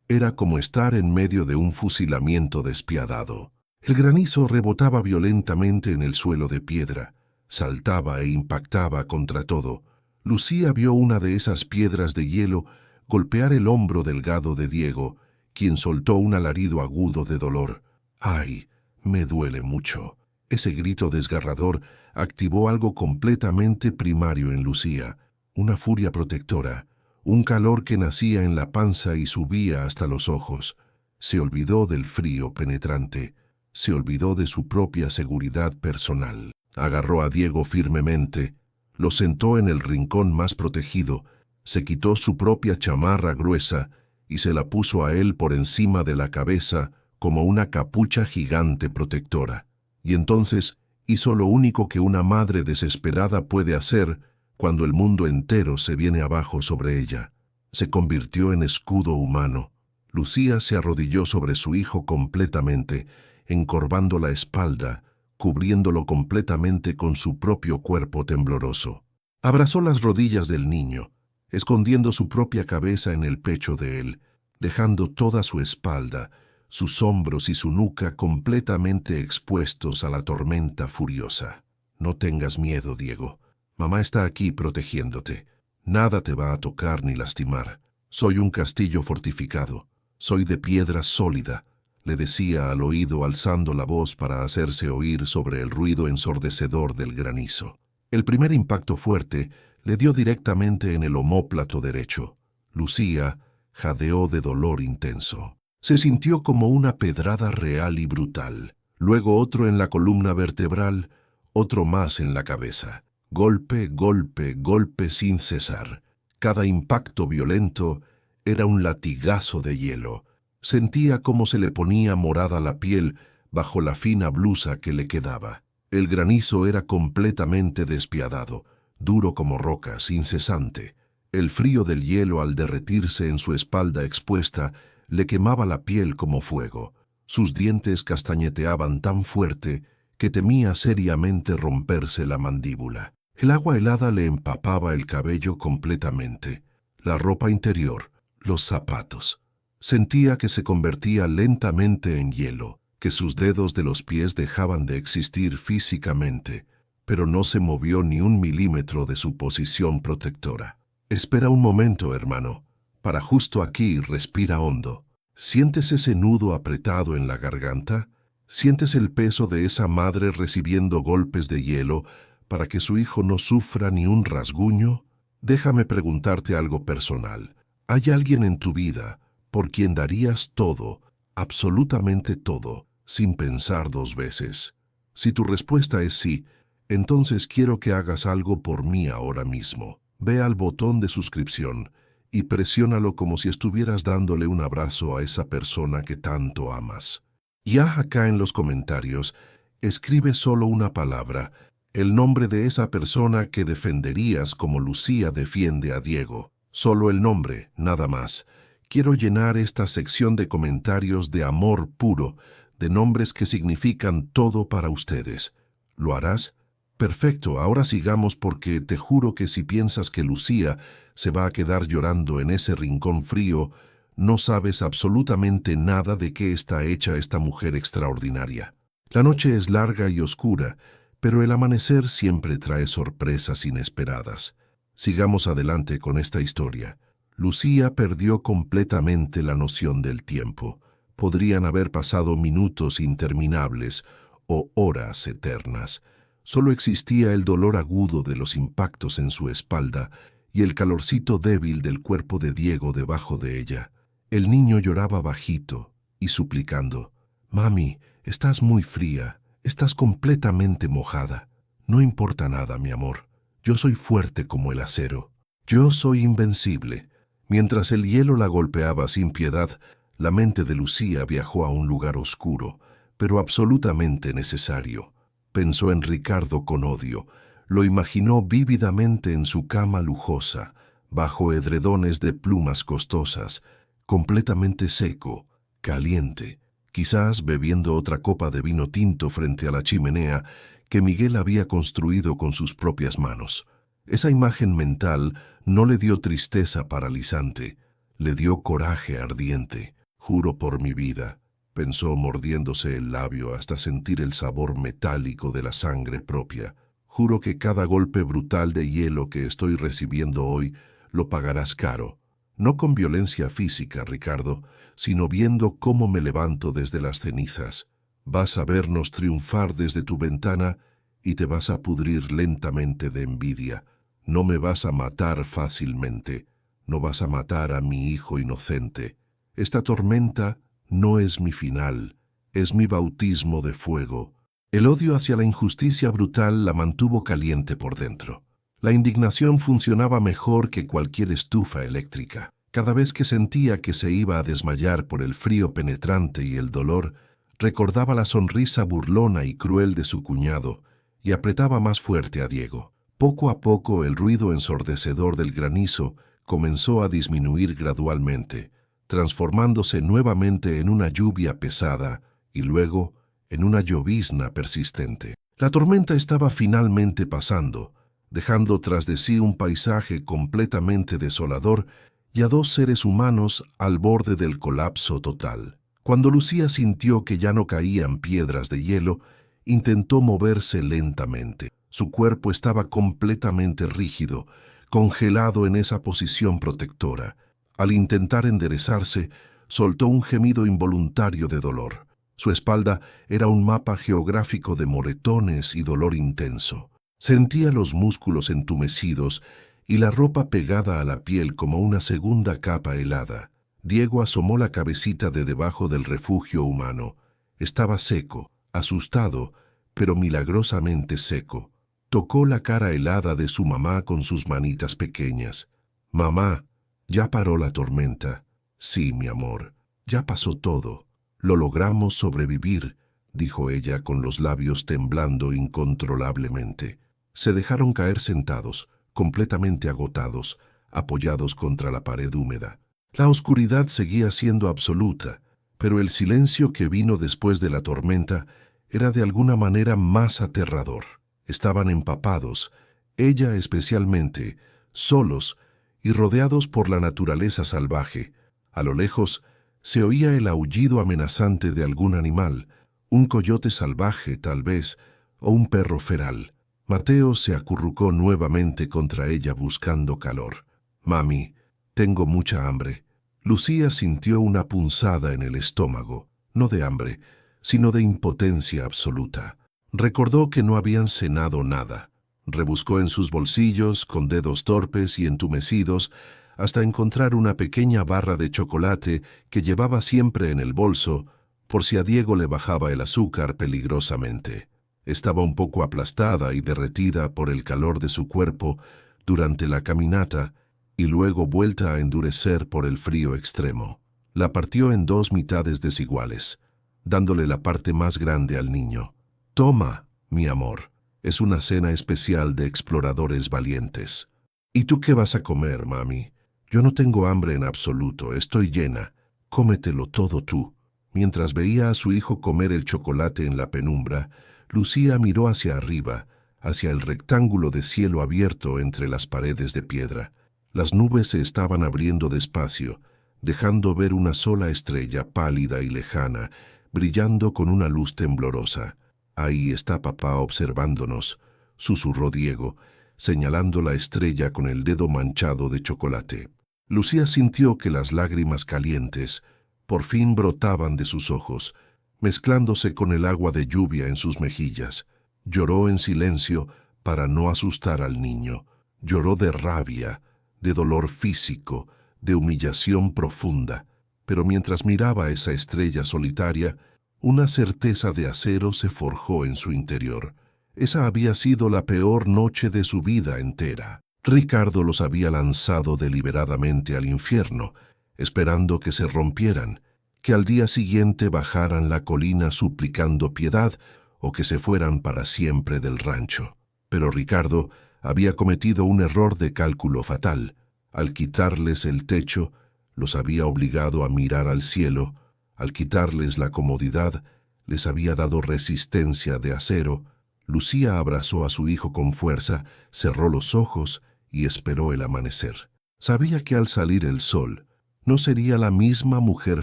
era como estar en medio de un fusilamiento despiadado. El granizo rebotaba violentamente en el suelo de piedra, saltaba e impactaba contra todo. Lucía vio una de esas piedras de hielo golpear el hombro delgado de Diego, quien soltó un alarido agudo de dolor. «¡Ay, me duele mucho!». Ese grito desgarrador activó algo completamente primario en Lucía, una furia protectora, un calor que nacía en la panza y subía hasta los ojos. Se olvidó del frío penetrante, se olvidó de su propia seguridad personal. Agarró a Diego firmemente, lo sentó en el rincón más protegido, se quitó su propia chamarra gruesa y se la puso a él por encima de la cabeza como una capucha gigante protectora. Y entonces hizo lo único que una madre desesperada puede hacer cuando el mundo entero se viene abajo sobre ella. Se convirtió en escudo humano. Lucía se arrodilló sobre su hijo completamente, encorvando la espalda, cubriéndolo completamente con su propio cuerpo tembloroso. Abrazó las rodillas del niño, escondiendo su propia cabeza en el pecho de él, dejando toda su espalda, sus hombros y su nuca completamente expuestos a la tormenta furiosa. No tengas miedo, Diego. Mamá está aquí protegiéndote. Nada te va a tocar ni lastimar. Soy un castillo fortificado. Soy de piedra sólida, le decía al oído alzando la voz para hacerse oír sobre el ruido ensordecedor del granizo. El primer impacto fuerte le dio directamente en el omóplato derecho. Lucía jadeó de dolor intenso. Se sintió como una pedrada real y brutal. Luego otro en la columna vertebral, otro más en la cabeza. Golpe, golpe, golpe sin cesar. Cada impacto violento era un latigazo de hielo. Sentía cómo se le ponía morada la piel bajo la fina blusa que le quedaba. El granizo era completamente despiadado, duro como roca, incesante. El frío del hielo al derretirse en su espalda expuesta le quemaba la piel como fuego. Sus dientes castañeteaban tan fuerte que temía seriamente romperse la mandíbula. El agua helada le empapaba el cabello completamente, la ropa interior, los zapatos. Sentía que se convertía lentamente en hielo, que sus dedos de los pies dejaban de existir físicamente, pero no se movió ni un milímetro de su posición protectora. Espera un momento, hermano. Para justo aquí respira hondo. ¿Sientes ese nudo apretado en la garganta? ¿Sientes el peso de esa madre recibiendo golpes de hielo para que su hijo no sufra ni un rasguño? Déjame preguntarte algo personal. ¿Hay alguien en tu vida por quien darías todo, absolutamente todo, sin pensar dos veces? Si tu respuesta es sí, entonces quiero que hagas algo por mí ahora mismo. Ve al botón de suscripción y presiónalo como si estuvieras dándole un abrazo a esa persona que tanto amas. Y acá en los comentarios, escribe solo una palabra, el nombre de esa persona que defenderías como Lucía defiende a Diego. Solo el nombre, nada más. Quiero llenar esta sección de comentarios de amor puro, de nombres que significan todo para ustedes. ¿Lo harás? Perfecto, ahora sigamos porque te juro que si piensas que Lucía se va a quedar llorando en ese rincón frío, no sabes absolutamente nada de qué está hecha esta mujer extraordinaria. La noche es larga y oscura, pero el amanecer siempre trae sorpresas inesperadas. Sigamos adelante con esta historia. Lucía perdió completamente la noción del tiempo. Podrían haber pasado minutos interminables o horas eternas. Solo existía el dolor agudo de los impactos en su espalda y el calorcito débil del cuerpo de Diego debajo de ella. El niño lloraba bajito y suplicando: «Mami, estás muy fría, estás completamente mojada. No importa nada, mi amor. Yo soy fuerte como el acero. Yo soy invencible». Mientras el hielo la golpeaba sin piedad, la mente de Lucía viajó a un lugar oscuro, pero absolutamente necesario. Pensó en Ricardo con odio. Lo imaginó vívidamente en su cama lujosa, bajo edredones de plumas costosas, completamente seco, caliente, quizás bebiendo otra copa de vino tinto frente a la chimenea que Miguel había construido con sus propias manos. Esa imagen mental no le dio tristeza paralizante, le dio coraje ardiente. «Juro por mi vida», pensó mordiéndose el labio hasta sentir el sabor metálico de la sangre propia. «Juro que cada golpe brutal de hielo que estoy recibiendo hoy lo pagarás caro. No con violencia física, Ricardo, sino viendo cómo me levanto desde las cenizas. Vas a vernos triunfar desde tu ventana y te vas a pudrir lentamente de envidia. No me vas a matar fácilmente. No vas a matar a mi hijo inocente. Esta tormenta no es mi final, es mi bautismo de fuego». El odio hacia la injusticia brutal la mantuvo caliente por dentro. La indignación funcionaba mejor que cualquier estufa eléctrica. Cada vez que sentía que se iba a desmayar por el frío penetrante y el dolor, recordaba la sonrisa burlona y cruel de su cuñado y apretaba más fuerte a Diego. Poco a poco el ruido ensordecedor del granizo comenzó a disminuir gradualmente, transformándose nuevamente en una lluvia pesada y luego en una llovizna persistente. La tormenta estaba finalmente pasando, dejando tras de sí un paisaje completamente desolador y a dos seres humanos al borde del colapso total. Cuando Lucía sintió que ya no caían piedras de hielo, intentó moverse lentamente. Su cuerpo estaba completamente rígido, congelado en esa posición protectora. Al intentar enderezarse, soltó un gemido involuntario de dolor. Su espalda era un mapa geográfico de moretones y dolor intenso. Sentía los músculos entumecidos y la ropa pegada a la piel como una segunda capa helada. Diego asomó la cabecita de debajo del refugio humano. Estaba seco, asustado, pero milagrosamente seco. Tocó la cara helada de su mamá con sus manitas pequeñas. «Mamá, ya paró la tormenta». «Sí, mi amor, ya pasó todo. Lo logramos sobrevivir», dijo ella con los labios temblando incontrolablemente. Se dejaron caer sentados, completamente agotados, apoyados contra la pared húmeda. La oscuridad seguía siendo absoluta, pero el silencio que vino después de la tormenta era de alguna manera más aterrador. Estaban empapados, ella especialmente, solos y rodeados por la naturaleza salvaje. A lo lejos se oía el aullido amenazante de algún animal, un coyote salvaje tal vez, o un perro feral. Mateo se acurrucó nuevamente contra ella buscando calor. «Mami, tengo mucha hambre». Lucía sintió una punzada en el estómago, no de hambre, sino de impotencia absoluta. Recordó que no habían cenado nada. Rebuscó en sus bolsillos, con dedos torpes y entumecidos, hasta encontrar una pequeña barra de chocolate que llevaba siempre en el bolso, por si a Diego le bajaba el azúcar peligrosamente. Estaba un poco aplastada y derretida por el calor de su cuerpo durante la caminata y luego vuelta a endurecer por el frío extremo. La partió en dos mitades desiguales, dándole la parte más grande al niño. «Toma, mi amor, es una cena especial de exploradores valientes». «¿Y tú qué vas a comer, mami?» «Yo no tengo hambre en absoluto, estoy llena. Cómetelo todo tú». Mientras veía a su hijo comer el chocolate en la penumbra, Lucía miró hacia arriba, hacia el rectángulo de cielo abierto entre las paredes de piedra. Las nubes se estaban abriendo despacio, dejando ver una sola estrella pálida y lejana, brillando con una luz temblorosa. «Ahí está papá observándonos», susurró Diego, señalando la estrella con el dedo manchado de chocolate. Lucía sintió que las lágrimas calientes por fin brotaban de sus ojos, mezclándose con el agua de lluvia en sus mejillas. Lloró en silencio para no asustar al niño. Lloró de rabia, de dolor físico, de humillación profunda. Pero mientras miraba esa estrella solitaria, una certeza de acero se forjó en su interior. Esa había sido la peor noche de su vida entera. Ricardo los había lanzado deliberadamente al infierno, esperando que se rompieran, que al día siguiente bajaran la colina suplicando piedad o que se fueran para siempre del rancho. Pero Ricardo había cometido un error de cálculo fatal. Al quitarles el techo, los había obligado a mirar al cielo. Al quitarles la comodidad, les había dado resistencia de acero. Lucía abrazó a su hijo con fuerza, cerró los ojos y esperó el amanecer. Sabía que al salir el sol, no sería la misma mujer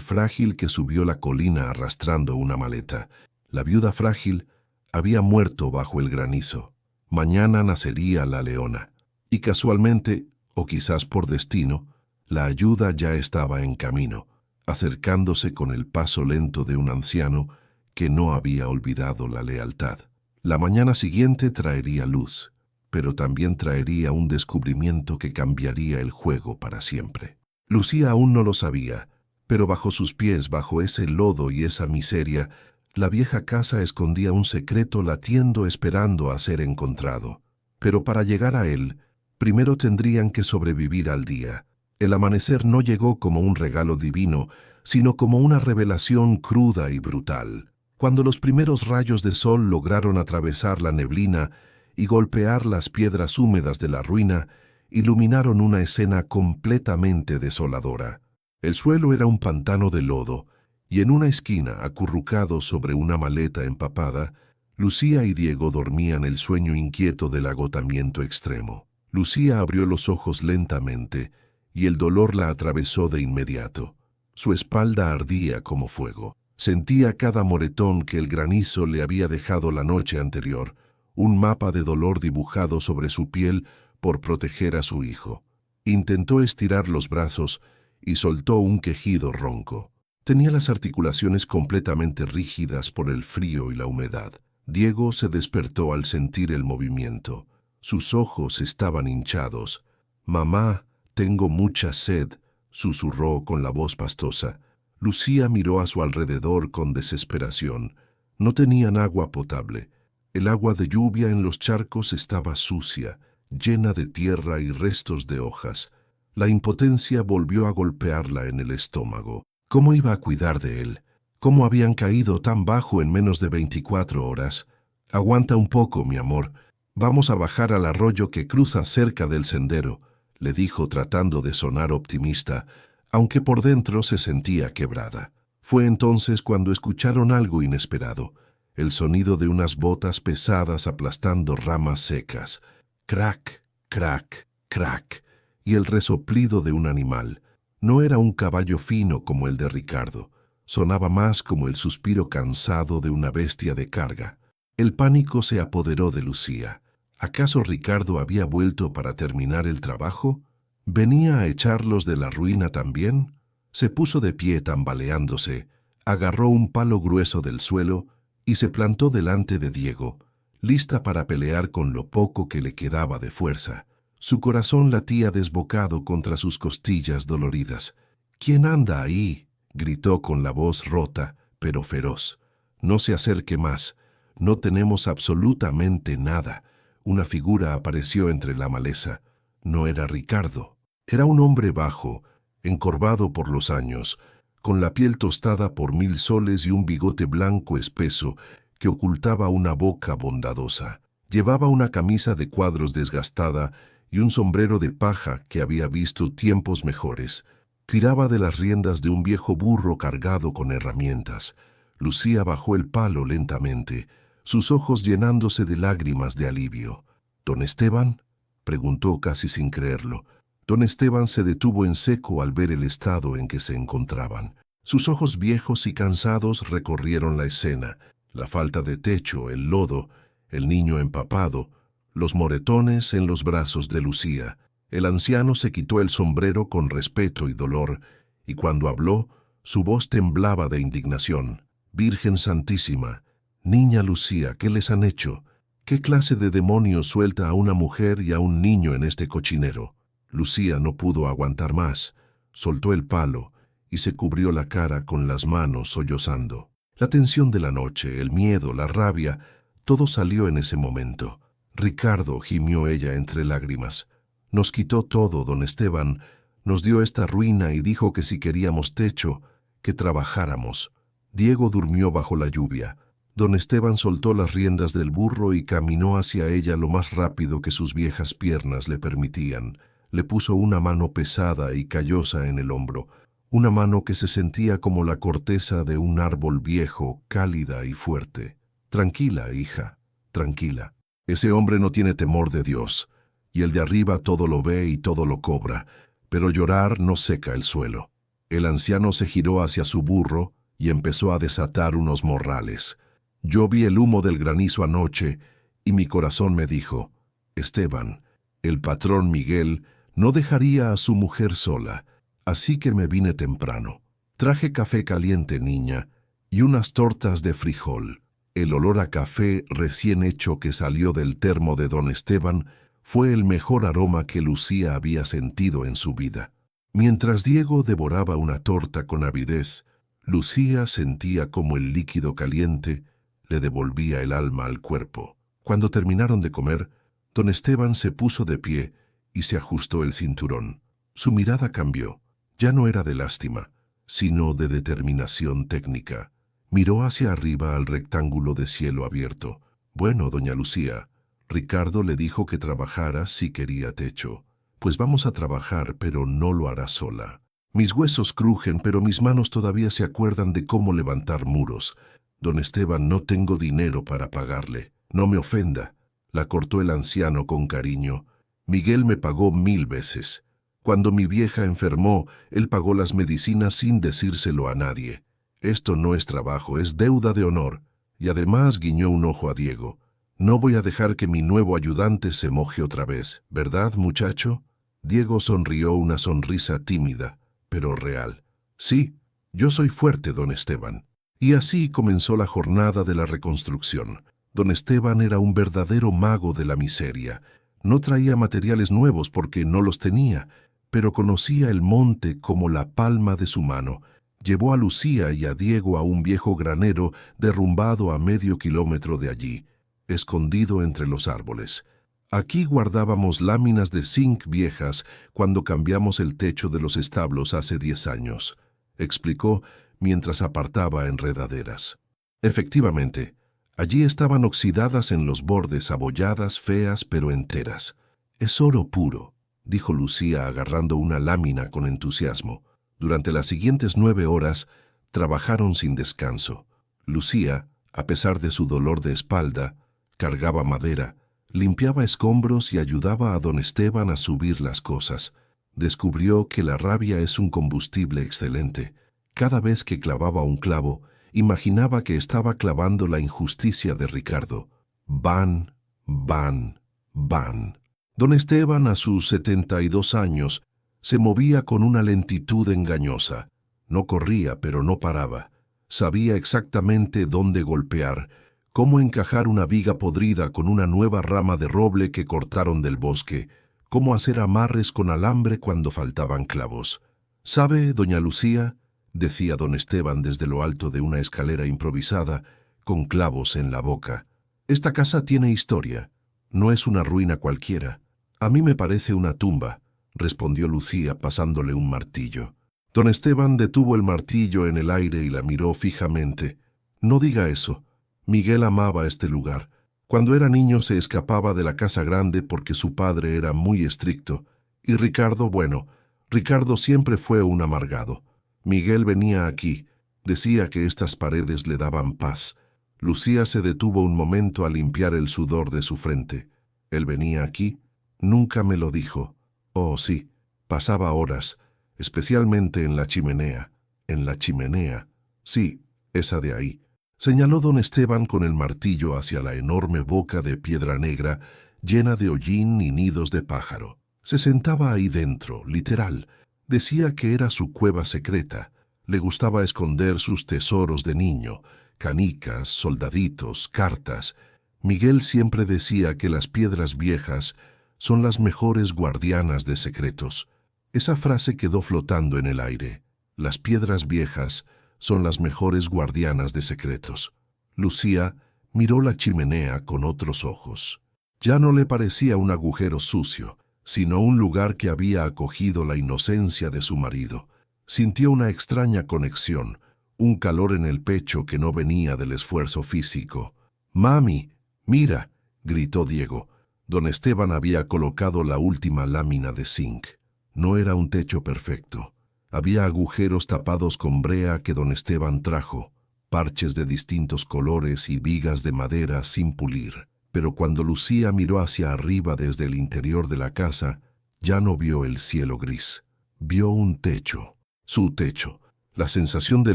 frágil que subió la colina arrastrando una maleta. La viuda frágil había muerto bajo el granizo. Mañana nacería la leona. Y casualmente, o quizás por destino, la ayuda ya estaba en camino, acercándose con el paso lento de un anciano que no había olvidado la lealtad. La mañana siguiente traería luz, pero también traería un descubrimiento que cambiaría el juego para siempre. Lucía aún no lo sabía, pero bajo sus pies, bajo ese lodo y esa miseria, la vieja casa escondía un secreto latiendo esperando a ser encontrado. Pero para llegar a él, primero tendrían que sobrevivir al día. El amanecer no llegó como un regalo divino, sino como una revelación cruda y brutal. Cuando los primeros rayos de sol lograron atravesar la neblina y golpear las piedras húmedas de la ruina, iluminaron una escena completamente desoladora. El suelo era un pantano de lodo, y en una esquina, acurrucado sobre una maleta empapada, Lucía y Diego dormían el sueño inquieto del agotamiento extremo. Lucía abrió los ojos lentamente y el dolor la atravesó de inmediato. Su espalda ardía como fuego. Sentía cada moretón que el granizo le había dejado la noche anterior, un mapa de dolor dibujado sobre su piel por proteger a su hijo. Intentó estirar los brazos y soltó un quejido ronco. Tenía las articulaciones completamente rígidas por el frío y la humedad. Diego se despertó al sentir el movimiento. Sus ojos estaban hinchados. «Mamá, tengo mucha sed», susurró con la voz pastosa. Lucía miró a su alrededor con desesperación. No tenían agua potable. El agua de lluvia en los charcos estaba sucia, llena de tierra y restos de hojas. La impotencia volvió a golpearla en el estómago. ¿Cómo iba a cuidar de él? ¿Cómo habían caído tan bajo en menos de 24 horas? «Aguanta un poco, mi amor. Vamos a bajar al arroyo que cruza cerca del sendero», le dijo tratando de sonar optimista, aunque por dentro se sentía quebrada. Fue entonces cuando escucharon algo inesperado, el sonido de unas botas pesadas aplastando ramas secas. Crac, crac, crac, y el resoplido de un animal. No era un caballo fino como el de Ricardo. Sonaba más como el suspiro cansado de una bestia de carga. El pánico se apoderó de Lucía. ¿Acaso Ricardo había vuelto para terminar el trabajo? ¿Venía a echarlos de la ruina también? Se puso de pie tambaleándose, agarró un palo grueso del suelo y se plantó delante de Diego, lista para pelear con lo poco que le quedaba de fuerza. Su corazón latía desbocado contra sus costillas doloridas. «¿Quién anda ahí?», gritó con la voz rota, pero feroz. «No se acerque más. No tenemos absolutamente nada». Una figura apareció entre la maleza. No era Ricardo. Era un hombre bajo, encorvado por los años, con la piel tostada por 1000 soles y un bigote blanco espeso que ocultaba una boca bondadosa. Llevaba una camisa de cuadros desgastada y un sombrero de paja que había visto tiempos mejores. Tiraba de las riendas de un viejo burro cargado con herramientas. Lucía bajó el palo lentamente, sus ojos llenándose de lágrimas de alivio. «¿Don Esteban?», preguntó casi sin creerlo. Don Esteban se detuvo en seco al ver el estado en que se encontraban. Sus ojos viejos y cansados recorrieron la escena, la falta de techo, el lodo, el niño empapado, los moretones en los brazos de Lucía. El anciano se quitó el sombrero con respeto y dolor, y cuando habló, su voz temblaba de indignación. «Virgen Santísima, niña Lucía, ¿qué les han hecho? ¿Qué clase de demonios suelta a una mujer y a un niño en este cochinero?» Lucía no pudo aguantar más, soltó el palo y se cubrió la cara con las manos sollozando. La tensión de la noche, el miedo, la rabia, todo salió en ese momento. «Ricardo», gimió ella entre lágrimas, «nos quitó todo, don Esteban, nos dio esta ruina y dijo que si queríamos techo, que trabajáramos». Diego durmió bajo la lluvia. Don Esteban soltó las riendas del burro y caminó hacia ella lo más rápido que sus viejas piernas le permitían. Le puso una mano pesada y callosa en el hombro, una mano que se sentía como la corteza de un árbol viejo, cálida y fuerte. «Tranquila, hija, tranquila. Ese hombre no tiene temor de Dios, y el de arriba todo lo ve y todo lo cobra, pero llorar no seca el suelo». El anciano se giró hacia su burro y empezó a desatar unos morrales. «Yo vi el humo del granizo anoche y mi corazón me dijo, Esteban, el patrón Miguel no dejaría a su mujer sola, así que me vine temprano. Traje café caliente, niña, y unas tortas de frijol». El olor a café recién hecho que salió del termo de don Esteban fue el mejor aroma que Lucía había sentido en su vida. Mientras Diego devoraba una torta con avidez, Lucía sentía como el líquido caliente le devolvía el alma al cuerpo. Cuando terminaron de comer, don Esteban se puso de pie y se ajustó el cinturón. Su mirada cambió. Ya no era de lástima, sino de determinación técnica. Miró hacia arriba al rectángulo de cielo abierto. «Bueno, doña Lucía, Ricardo le dijo que trabajara si quería techo. Pues vamos a trabajar, pero no lo hará sola. Mis huesos crujen, pero mis manos todavía se acuerdan de cómo levantar muros. Don Esteban, no tengo dinero para pagarle. No me ofenda, la cortó el anciano con cariño. Miguel me pagó 1000 veces. Cuando mi vieja enfermó, él pagó las medicinas sin decírselo a nadie. Esto no es trabajo, es deuda de honor. Y además guiñó un ojo a Diego. No voy a dejar que mi nuevo ayudante se moje otra vez, ¿verdad, muchacho? Diego sonrió una sonrisa tímida, pero real. Sí, yo soy fuerte, don Esteban. Y así comenzó la jornada de la reconstrucción. Don Esteban era un verdadero mago de la miseria. No traía materiales nuevos porque no los tenía, pero conocía el monte como la palma de su mano. Llevó a Lucía y a Diego a un viejo granero derrumbado a medio kilómetro de allí, escondido entre los árboles. Aquí guardábamos láminas de zinc viejas cuando cambiamos el techo de los establos hace 10 años, explicó mientras apartaba enredaderas. Efectivamente, allí estaban oxidadas en los bordes, abolladas, feas pero enteras. Es oro puro, dijo Lucía agarrando una lámina con entusiasmo. Durante las siguientes 9 horas trabajaron sin descanso. Lucía, a pesar de su dolor de espalda, cargaba madera, limpiaba escombros y ayudaba a don Esteban a subir las cosas. Descubrió que la rabia es un combustible excelente. Cada vez que clavaba un clavo, imaginaba que estaba clavando la injusticia de Ricardo. Van, van, van. Don Esteban, a sus 72 años, se movía con una lentitud engañosa. No corría, pero no paraba. Sabía exactamente dónde golpear, cómo encajar una viga podrida con una nueva rama de roble que cortaron del bosque, cómo hacer amarres con alambre cuando faltaban clavos. «¿Sabe, doña Lucía?», decía don Esteban desde lo alto de una escalera improvisada, con clavos en la boca. «Esta casa tiene historia. No es una ruina cualquiera. A mí me parece una tumba», respondió Lucía pasándole un martillo. Don Esteban detuvo el martillo en el aire y la miró fijamente. «No diga eso. Miguel amaba este lugar. Cuando era niño se escapaba de la casa grande porque su padre era muy estricto. Y Ricardo, bueno, Ricardo siempre fue un amargado. Miguel venía aquí. Decía que estas paredes le daban paz». Lucía se detuvo un momento a limpiar el sudor de su frente. «¿Él venía aquí?» «Nunca me lo dijo». «Oh, sí. Pasaba horas, especialmente en la chimenea». «¿En la chimenea?» «Sí, esa de ahí». Señaló don Esteban con el martillo hacia la enorme boca de piedra negra, llena de hollín y nidos de pájaro. Se sentaba ahí dentro, literal. Decía que era su cueva secreta. Le gustaba esconder sus tesoros de niño, canicas, soldaditos, cartas. Miguel siempre decía que las piedras viejas son las mejores guardianas de secretos. Esa frase quedó flotando en el aire. Las piedras viejas son las mejores guardianas de secretos. Lucía miró la chimenea con otros ojos. Ya no le parecía un agujero sucio, sino un lugar que había acogido la inocencia de su marido. Sintió una extraña conexión, un calor en el pecho que no venía del esfuerzo físico. «Mami, mira», gritó Diego. Don Esteban había colocado la última lámina de zinc. No era un techo perfecto. Había agujeros tapados con brea que don Esteban trajo, parches de distintos colores y vigas de madera sin pulir. Pero cuando Lucía miró hacia arriba desde el interior de la casa, ya no vio el cielo gris. Vio un techo, su techo. La sensación de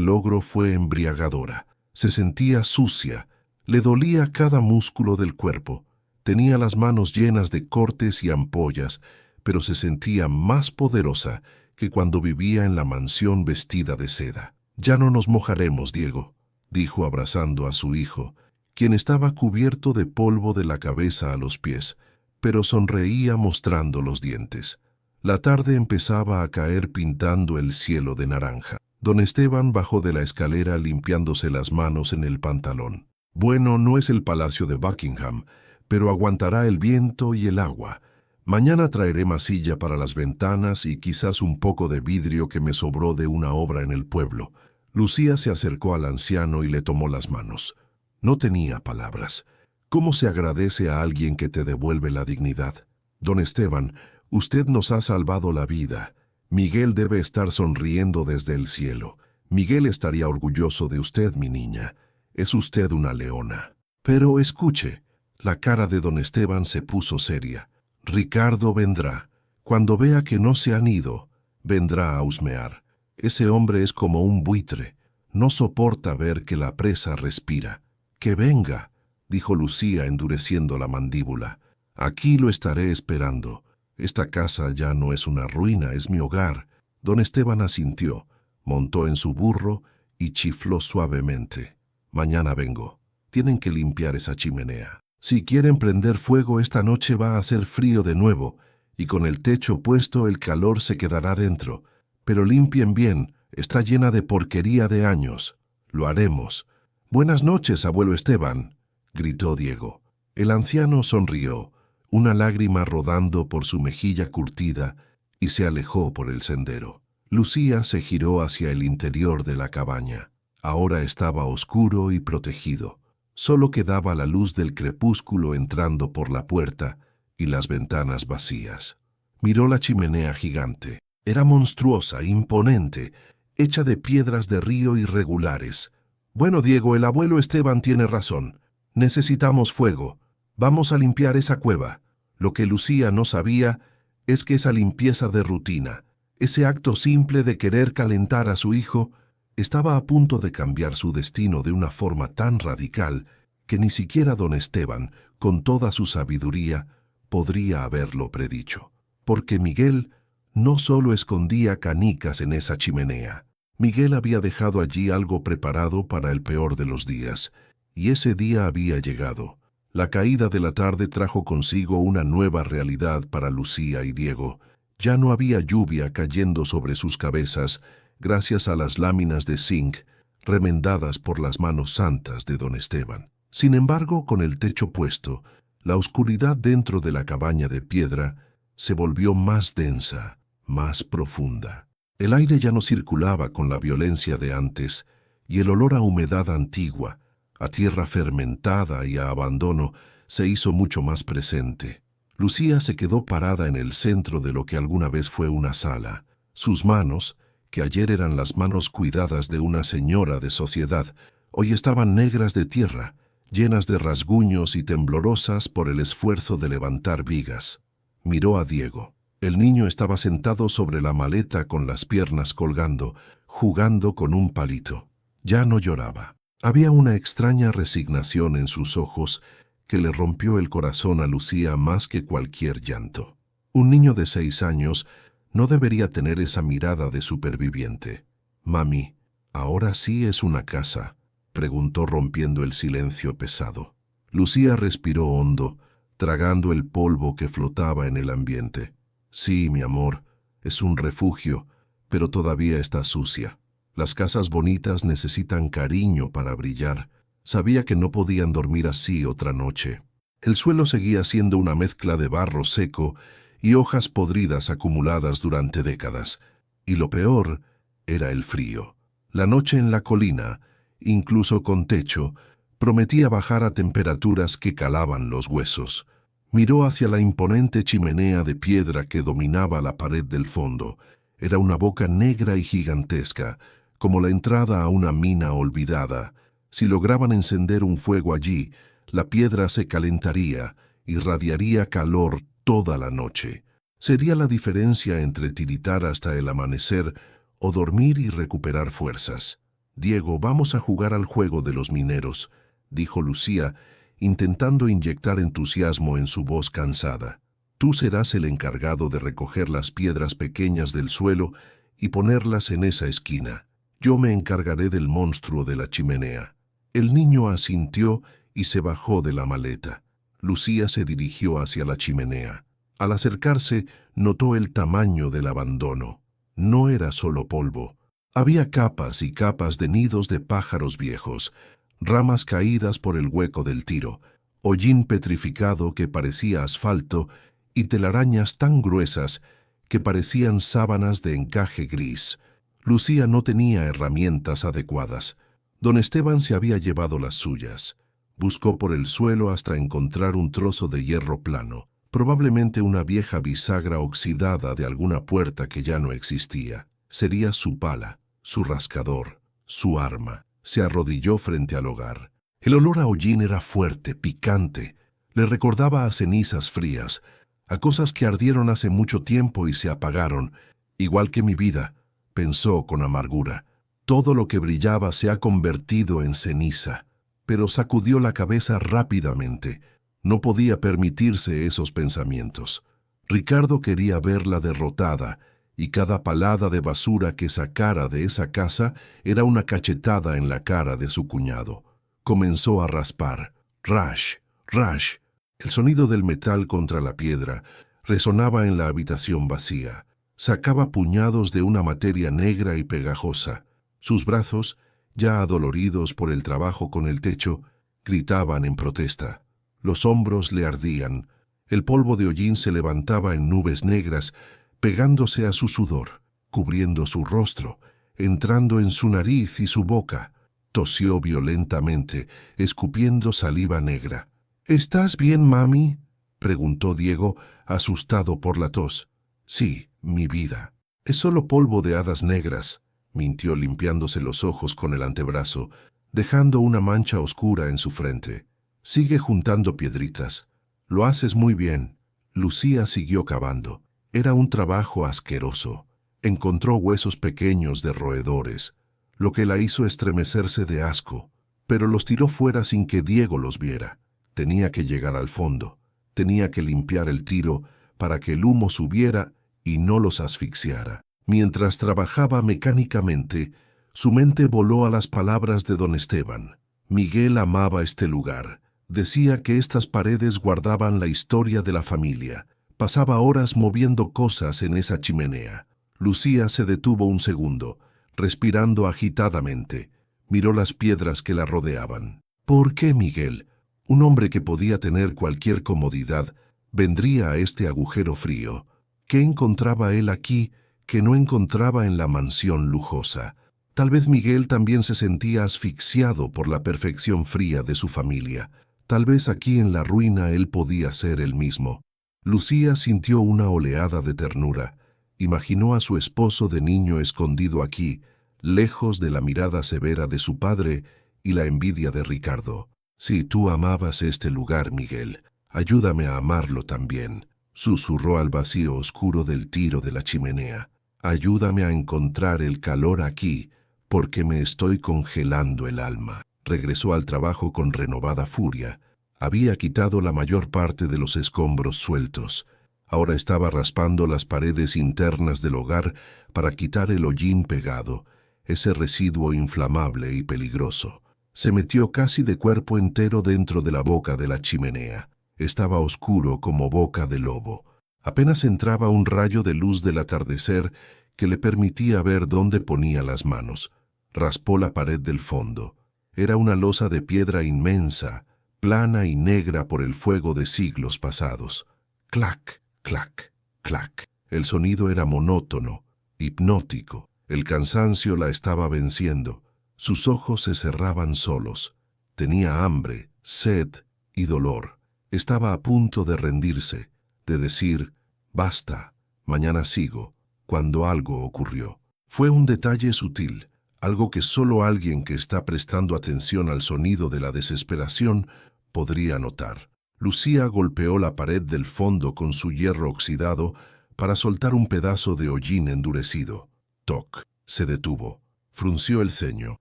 logro fue embriagadora. Se sentía sucia, le dolía cada músculo del cuerpo. Tenía las manos llenas de cortes y ampollas, pero se sentía más poderosa que cuando vivía en la mansión vestida de seda. «Ya no nos mojaremos, Diego», dijo abrazando a su hijo, quien estaba cubierto de polvo de la cabeza a los pies, pero sonreía mostrando los dientes. La tarde empezaba a caer pintando el cielo de naranja. Don Esteban bajó de la escalera limpiándose las manos en el pantalón. «Bueno, no es el palacio de Buckingham, pero aguantará el viento y el agua. Mañana traeré masilla para las ventanas y quizás un poco de vidrio que me sobró de una obra en el pueblo». Lucía se acercó al anciano y le tomó las manos. No tenía palabras. ¿Cómo se agradece a alguien que te devuelve la dignidad? «Don Esteban, usted nos ha salvado la vida. Miguel debe estar sonriendo desde el cielo. Miguel estaría orgulloso de usted, mi niña. Es usted una leona. Pero escuche, la cara de don Esteban se puso seria. Ricardo vendrá. Cuando vea que no se han ido, vendrá a husmear. Ese hombre es como un buitre. No soporta ver que la presa respira. Que venga, dijo Lucía endureciendo la mandíbula. Aquí lo estaré esperando. Esta casa ya no es una ruina, es mi hogar. Don Esteban asintió, montó en su burro y chifló suavemente. Mañana vengo. Tienen que limpiar esa chimenea. Si quieren prender fuego, esta noche va a hacer frío de nuevo, y con el techo puesto el calor se quedará dentro. Pero limpien bien, está llena de porquería de años. Lo haremos. Buenas noches, abuelo Esteban, gritó Diego. El anciano sonrió, una lágrima rodando por su mejilla curtida, y se alejó por el sendero. Lucía se giró hacia el interior de la cabaña. Ahora estaba oscuro y protegido. Solo quedaba la luz del crepúsculo entrando por la puerta y las ventanas vacías. Miró la chimenea gigante. Era monstruosa, imponente, hecha de piedras de río irregulares. Bueno, Diego, el abuelo Esteban tiene razón. Necesitamos fuego. Vamos a limpiar esa cueva. Lo que Lucía no sabía es que esa limpieza de rutina, ese acto simple de querer calentar a su hijo, estaba a punto de cambiar su destino de una forma tan radical que ni siquiera don Esteban, con toda su sabiduría, podría haberlo predicho. Porque Miguel no solo escondía canicas en esa chimenea. Miguel había dejado allí algo preparado para el peor de los días, y ese día había llegado. La caída de la tarde trajo consigo una nueva realidad para Lucía y Diego. Ya no había lluvia cayendo sobre sus cabezas, gracias a las láminas de zinc remendadas por las manos santas de don Esteban. Sin embargo, con el techo puesto, la oscuridad dentro de la cabaña de piedra se volvió más densa, más profunda. El aire ya no circulaba con la violencia de antes, y el olor a humedad antigua, a tierra fermentada y a abandono, se hizo mucho más presente. Lucía se quedó parada en el centro de lo que alguna vez fue una sala. Sus manos, que ayer eran las manos cuidadas de una señora de sociedad, hoy estaban negras de tierra, llenas de rasguños y temblorosas por el esfuerzo de levantar vigas. Miró a Diego. El niño estaba sentado sobre la maleta con las piernas colgando, jugando con un palito. Ya no lloraba. Había una extraña resignación en sus ojos que le rompió el corazón a Lucía más que cualquier llanto. Un niño de 6 años no debería tener esa mirada de superviviente. «Mami, ¿ahora sí es una casa?», preguntó rompiendo el silencio pesado. Lucía respiró hondo, tragando el polvo que flotaba en el ambiente. «Sí, mi amor, es un refugio, pero todavía está sucia. Las casas bonitas necesitan cariño para brillar. Sabía que no podían dormir así otra noche». El suelo seguía siendo una mezcla de barro seco y hojas podridas acumuladas durante décadas. Y lo peor era el frío. La noche en la colina, incluso con techo, prometía bajar a temperaturas que calaban los huesos. Miró hacia la imponente chimenea de piedra que dominaba la pared del fondo. Era una boca negra y gigantesca, como la entrada a una mina olvidada. Si lograban encender un fuego allí, la piedra se calentaría, irradiaría calor toda la noche. Sería la diferencia entre tiritar hasta el amanecer o dormir y recuperar fuerzas. «Diego, vamos a jugar al juego de los mineros», dijo Lucía, intentando inyectar entusiasmo en su voz cansada. «Tú serás el encargado de recoger las piedras pequeñas del suelo y ponerlas en esa esquina. Yo me encargaré del monstruo de la chimenea». El niño asintió y se bajó de la maleta. Lucía se dirigió hacia la chimenea. Al acercarse, notó el tamaño del abandono. No era solo polvo. Había capas y capas de nidos de pájaros viejos, ramas caídas por el hueco del tiro, hollín petrificado que parecía asfalto y telarañas tan gruesas que parecían sábanas de encaje gris. Lucía no tenía herramientas adecuadas. Don Esteban se había llevado las suyas. Buscó por el suelo hasta encontrar un trozo de hierro plano, probablemente una vieja bisagra oxidada de alguna puerta que ya no existía. Sería su pala, su rascador, su arma. Se arrodilló frente al hogar. El olor a hollín era fuerte, picante. Le recordaba a cenizas frías, a cosas que ardieron hace mucho tiempo y se apagaron, igual que mi vida, pensó con amargura. Todo lo que brillaba se ha convertido en ceniza. Pero sacudió la cabeza rápidamente. No podía permitirse esos pensamientos. Ricardo quería verla derrotada, y cada palada de basura que sacara de esa casa era una cachetada en la cara de su cuñado. Comenzó a raspar. Rash, rash. El sonido del metal contra la piedra resonaba en la habitación vacía. Sacaba puñados de una materia negra y pegajosa. Sus brazos, ya adoloridos por el trabajo con el techo, gritaban en protesta. Los hombros le ardían. El polvo de hollín se levantaba en nubes negras, pegándose a su sudor, cubriendo su rostro, entrando en su nariz y su boca. Tosió violentamente, escupiendo saliva negra. —¿Estás bien, mami? —preguntó Diego, asustado por la tos. —Sí, mi vida. Es solo polvo de hadas negras —mintió limpiándose los ojos con el antebrazo, dejando una mancha oscura en su frente. Sigue juntando piedritas. Lo haces muy bien. Lucía siguió cavando. Era un trabajo asqueroso. Encontró huesos pequeños de roedores, lo que la hizo estremecerse de asco, pero los tiró fuera sin que Diego los viera. Tenía que llegar al fondo. Tenía que limpiar el tiro para que el humo subiera y no los asfixiara. Mientras trabajaba mecánicamente, su mente voló a las palabras de don Esteban. Miguel amaba este lugar. Decía que estas paredes guardaban la historia de la familia. Pasaba horas moviendo cosas en esa chimenea. Lucía se detuvo un segundo, respirando agitadamente. Miró las piedras que la rodeaban. ¿Por qué Miguel, un hombre que podía tener cualquier comodidad, vendría a este agujero frío? ¿Qué encontraba él aquí que no encontraba en la mansión lujosa? Tal vez Miguel también se sentía asfixiado por la perfección fría de su familia. Tal vez aquí en la ruina él podía ser el mismo. Lucía sintió una oleada de ternura. Imaginó a su esposo de niño escondido aquí, lejos de la mirada severa de su padre y la envidia de Ricardo. Si tú amabas este lugar, Miguel, ayúdame a amarlo también, susurró al vacío oscuro del tiro de la chimenea. Ayúdame a encontrar el calor aquí, porque me estoy congelando el alma. Regresó al trabajo con renovada furia. Había quitado la mayor parte de los escombros sueltos. Ahora estaba raspando las paredes internas del hogar para quitar el hollín pegado, ese residuo inflamable y peligroso. Se metió casi de cuerpo entero dentro de la boca de la chimenea. Estaba oscuro como boca de lobo. Apenas entraba un rayo de luz del atardecer que le permitía ver dónde ponía las manos. Raspó la pared del fondo. Era una losa de piedra inmensa, plana y negra por el fuego de siglos pasados. Clac, clac, clac. El sonido era monótono, hipnótico. El cansancio la estaba venciendo. Sus ojos se cerraban solos. Tenía hambre, sed y dolor. Estaba a punto de rendirse, de decir, basta, mañana sigo, cuando algo ocurrió. Fue un detalle sutil, algo que solo alguien que está prestando atención al sonido de la desesperación podría notar. Lucía golpeó la pared del fondo con su hierro oxidado para soltar un pedazo de hollín endurecido. Toc. Se detuvo. Frunció el ceño.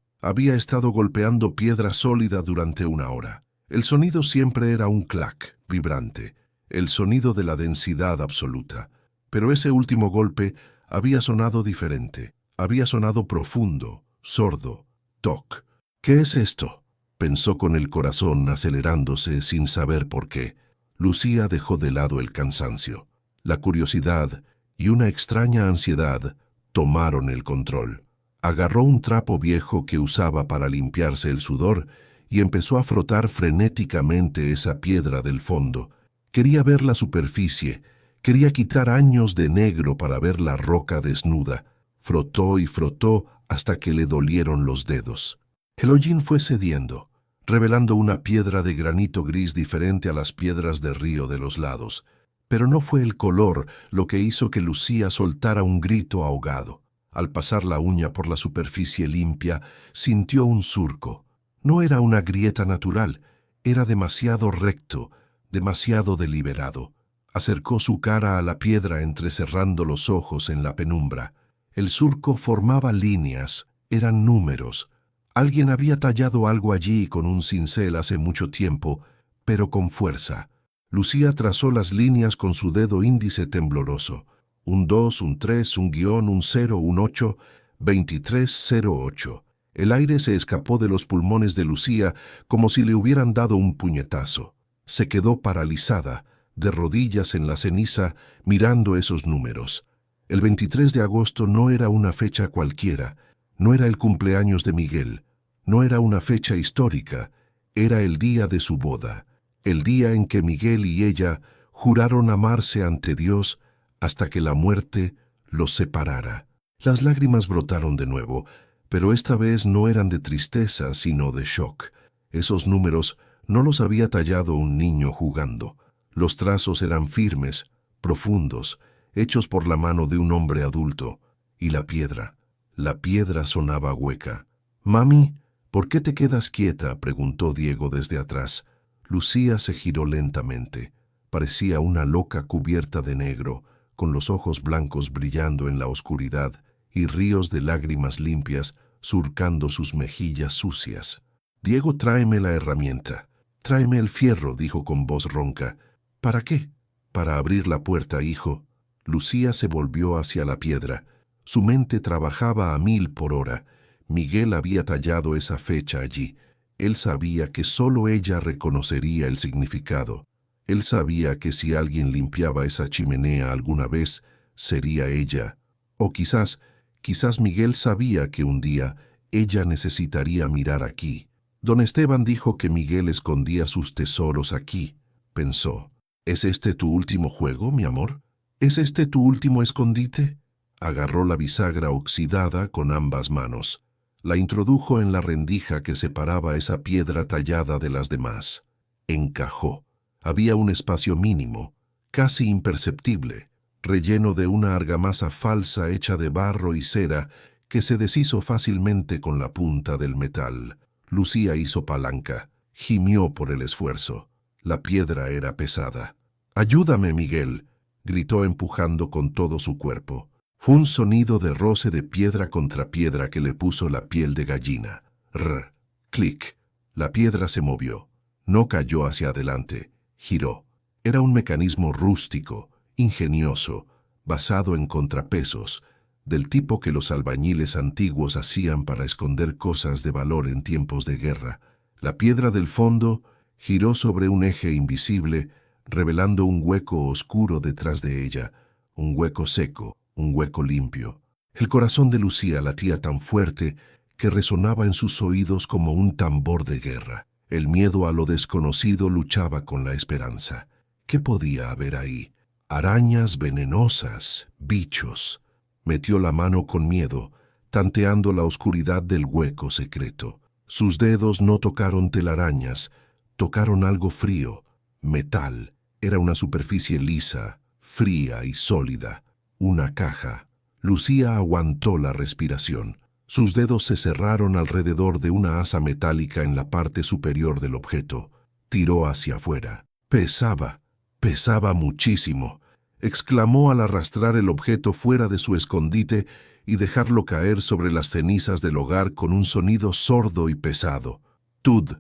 Había estado golpeando piedra sólida durante una hora. El sonido siempre era un clac, vibrante, el sonido de la densidad absoluta. Pero ese último golpe había sonado diferente. Había sonado profundo, sordo. Toc. ¿Qué es esto?, pensó con el corazón acelerándose sin saber por qué. Lucía dejó de lado el cansancio. La curiosidad y una extraña ansiedad tomaron el control. Agarró un trapo viejo que usaba para limpiarse el sudor y empezó a frotar frenéticamente esa piedra del fondo. Quería ver la superficie, quería quitar años de negro para ver la roca desnuda. Frotó y frotó hasta que le dolieron los dedos. El hollín fue cediendo, revelando una piedra de granito gris diferente a las piedras de río de los lados. Pero no fue el color lo que hizo que Lucía soltara un grito ahogado. Al pasar la uña por la superficie limpia, sintió un surco. No era una grieta natural, era demasiado recto, demasiado deliberado. Acercó su cara a la piedra entrecerrando los ojos en la penumbra. El surco formaba líneas, eran números. Alguien había tallado algo allí con un cincel hace mucho tiempo, pero con fuerza. Lucía trazó las líneas con su dedo índice tembloroso. Un 2, un 3, un guión, un 0, un 8, 2308. El aire se escapó de los pulmones de Lucía como si le hubieran dado un puñetazo. Se quedó paralizada, de rodillas en la ceniza, mirando esos números. El 23 de agosto no era una fecha cualquiera, no era el cumpleaños de Miguel, no era una fecha histórica, era el día de su boda, el día en que Miguel y ella juraron amarse ante Dios hasta que la muerte los separara. Las lágrimas brotaron de nuevo, pero esta vez no eran de tristeza, sino de shock. Esos números no los había tallado un niño jugando. Los trazos eran firmes, profundos, hechos por la mano de un hombre adulto. Y la piedra sonaba hueca. «Mami, ¿por qué te quedas quieta?», preguntó Diego desde atrás. Lucía se giró lentamente. Parecía una loca cubierta de negro, con los ojos blancos brillando en la oscuridad y ríos de lágrimas limpias surcando sus mejillas sucias. «Diego, tráeme la herramienta. Tráeme el fierro», dijo con voz ronca. «¿Para qué?». «Para abrir la puerta, hijo». Lucía se volvió hacia la piedra. Su mente trabajaba a 1000 por hora. Miguel había tallado esa fecha allí. Él sabía que solo ella reconocería el significado. Él sabía que si alguien limpiaba esa chimenea alguna vez, sería ella. O quizás Miguel sabía que un día ella necesitaría mirar aquí. Don Esteban dijo que Miguel escondía sus tesoros aquí, pensó. ¿Es este tu último juego, mi amor? ¿Es este tu último escondite? Agarró la bisagra oxidada con ambas manos. La introdujo en la rendija que separaba esa piedra tallada de las demás. Encajó. Había un espacio mínimo, casi imperceptible, relleno de una argamasa falsa hecha de barro y cera que se deshizo fácilmente con la punta del metal. Lucía hizo palanca, gimió por el esfuerzo. La piedra era pesada. «¡Ayúdame, Miguel!», gritó empujando con todo su cuerpo. Fue un sonido de roce de piedra contra piedra que le puso la piel de gallina. Rr, clic. La piedra se movió. No cayó hacia adelante. Giró. Era un mecanismo rústico, ingenioso, basado en contrapesos, del tipo que los albañiles antiguos hacían para esconder cosas de valor en tiempos de guerra. La piedra del fondo giró sobre un eje invisible, revelando un hueco oscuro detrás de ella, un hueco seco, un hueco limpio. El corazón de Lucía latía tan fuerte que resonaba en sus oídos como un tambor de guerra. El miedo a lo desconocido luchaba con la esperanza. ¿Qué podía haber ahí? Arañas venenosas, bichos. Metió la mano con miedo, tanteando la oscuridad del hueco secreto. Sus dedos no tocaron telarañas, tocaron algo frío, metal. Era una superficie lisa, fría y sólida. Una caja. Lucía aguantó la respiración. Sus dedos se cerraron alrededor de una asa metálica en la parte superior del objeto. Tiró hacia afuera. Pesaba muchísimo. Exclamó al arrastrar el objeto fuera de su escondite y dejarlo caer sobre las cenizas del hogar con un sonido sordo y pesado. «Tud».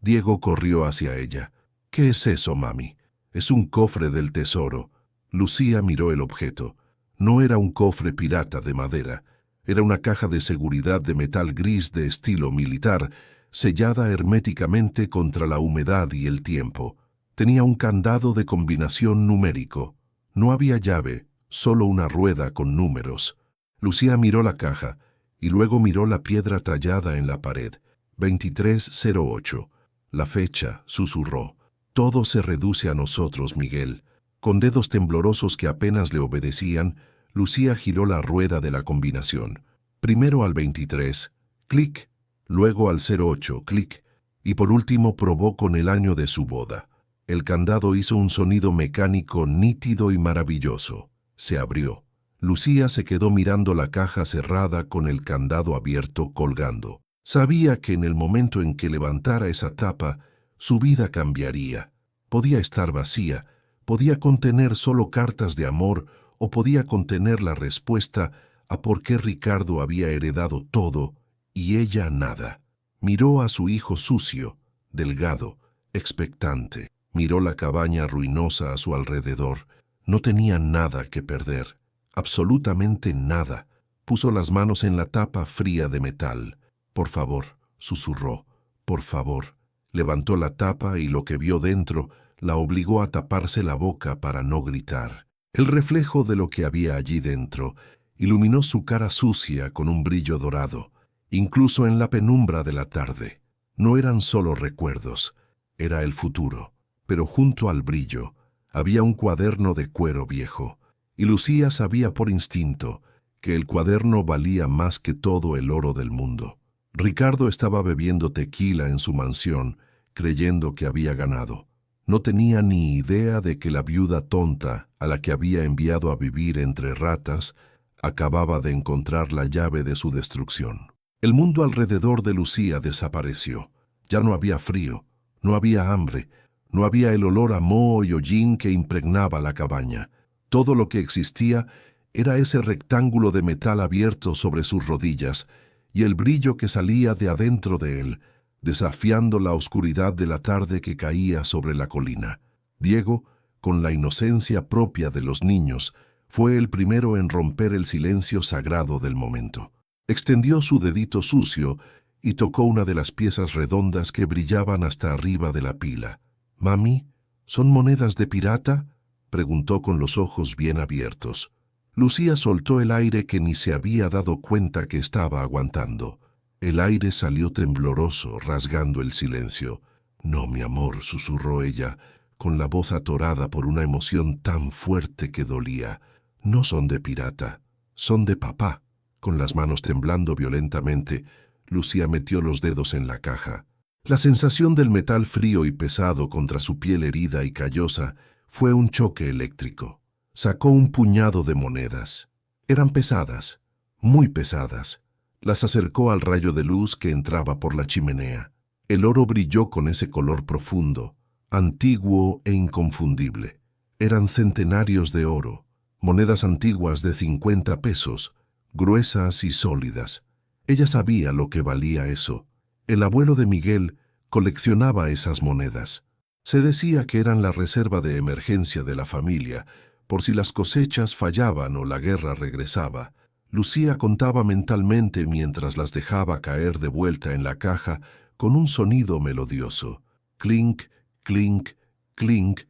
Diego corrió hacia ella. «¿Qué es eso, mami?» «Es un cofre del tesoro». Lucía miró el objeto. No era un cofre pirata de madera. Era una caja de seguridad de metal gris de estilo militar, sellada herméticamente contra la humedad y el tiempo. Tenía un candado de combinación numérico. No había llave, solo una rueda con números. Lucía miró la caja y luego miró la piedra tallada en la pared. 2308. La fecha, susurró. «Todo se reduce a nosotros, Miguel». Con dedos temblorosos que apenas le obedecían, Lucía giró la rueda de la combinación. Primero al 23, clic, luego al 08, clic, y por último probó con el año de su boda. El candado hizo un sonido mecánico nítido y maravilloso. Se abrió. Lucía se quedó mirando la caja cerrada con el candado abierto colgando. Sabía que en el momento en que levantara esa tapa, su vida cambiaría. Podía estar vacía, podía contener solo cartas de amor o podía contener la respuesta a por qué Ricardo había heredado todo y ella nada. Miró a su hijo sucio, delgado, expectante. Miró la cabaña ruinosa a su alrededor. No tenía nada que perder, absolutamente nada. Puso las manos en la tapa fría de metal. «Por favor», susurró, «por favor». Levantó la tapa y lo que vio dentro la obligó a taparse la boca para no gritar. El reflejo de lo que había allí dentro iluminó su cara sucia con un brillo dorado, incluso en la penumbra de la tarde. No eran solo recuerdos, era el futuro. Pero junto al brillo había un cuaderno de cuero viejo, y Lucía sabía por instinto que el cuaderno valía más que todo el oro del mundo. Ricardo estaba bebiendo tequila en su mansión, creyendo que había ganado. No tenía ni idea de que la viuda tonta a la que había enviado a vivir entre ratas acababa de encontrar la llave de su destrucción. El mundo alrededor de Lucía desapareció. Ya no había frío, no había hambre, no había el olor a moho y hollín que impregnaba la cabaña. Todo lo que existía era ese rectángulo de metal abierto sobre sus rodillas y el brillo que salía de adentro de él, desafiando la oscuridad de la tarde que caía sobre la colina. Diego, con la inocencia propia de los niños, fue el primero en romper el silencio sagrado del momento. Extendió su dedito sucio y tocó una de las piezas redondas que brillaban hasta arriba de la pila. «Mami, ¿son monedas de pirata?», preguntó con los ojos bien abiertos. Lucía soltó el aire que ni se había dado cuenta que estaba aguantando. El aire salió tembloroso, rasgando el silencio. «No, mi amor», susurró ella, con la voz atorada por una emoción tan fuerte que dolía. «No son de pirata, son de papá». Con las manos temblando violentamente, Lucía metió los dedos en la caja. La sensación del metal frío y pesado contra su piel herida y callosa fue un choque eléctrico. Sacó un puñado de monedas. Eran pesadas, muy pesadas. Las acercó al rayo de luz que entraba por la chimenea. El oro brilló con ese color profundo, antiguo e inconfundible. Eran centenarios de oro, monedas antiguas de 50 pesos, gruesas y sólidas. Ella sabía lo que valía eso. El abuelo de Miguel coleccionaba esas monedas. Se decía que eran la reserva de emergencia de la familia, por si las cosechas fallaban o la guerra regresaba. Lucía contaba mentalmente mientras las dejaba caer de vuelta en la caja con un sonido melodioso. Clink, clink, clink.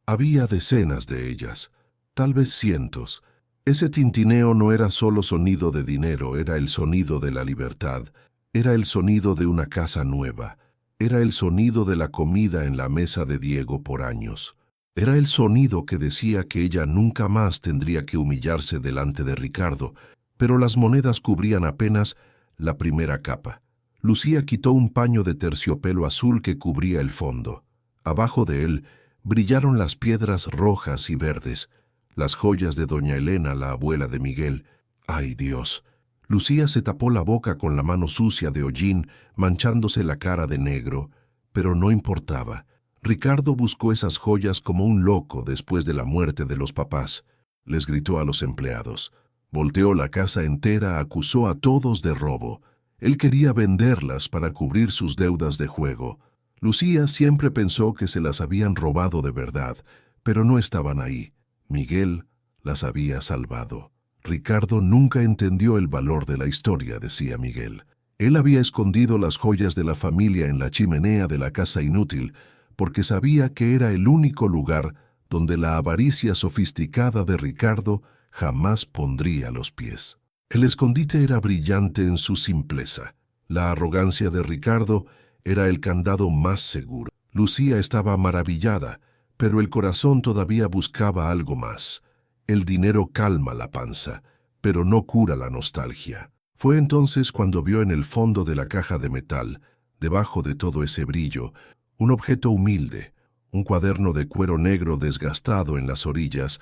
Había decenas de ellas, tal vez cientos. Ese tintineo no era solo sonido de dinero, era el sonido de la libertad. Era el sonido de una casa nueva. Era el sonido de la comida en la mesa de Diego por años. Era el sonido que decía que ella nunca más tendría que humillarse delante de Ricardo, pero las monedas cubrían apenas la primera capa. Lucía quitó un paño de terciopelo azul que cubría el fondo. Abajo de él brillaron las piedras rojas y verdes, las joyas de doña Elena, la abuela de Miguel. ¡Ay, Dios! Lucía se tapó la boca con la mano sucia de hollín, manchándose la cara de negro, pero no importaba. Ricardo buscó esas joyas como un loco después de la muerte de los papás. Les gritó a los empleados. Volteó la casa entera, acusó a todos de robo. Él quería venderlas para cubrir sus deudas de juego. Lucía siempre pensó que se las habían robado de verdad, pero no estaban ahí. Miguel las había salvado. Ricardo nunca entendió el valor de la historia, decía Miguel. Él había escondido las joyas de la familia en la chimenea de la casa inútil, porque sabía que era el único lugar donde la avaricia sofisticada de Ricardo jamás pondría los pies. El escondite era brillante en su simpleza. La arrogancia de Ricardo era el candado más seguro. Lucía estaba maravillada, pero el corazón todavía buscaba algo más. El dinero calma la panza, pero no cura la nostalgia. Fue entonces cuando vio en el fondo de la caja de metal, debajo de todo ese brillo, un objeto humilde, un cuaderno de cuero negro desgastado en las orillas,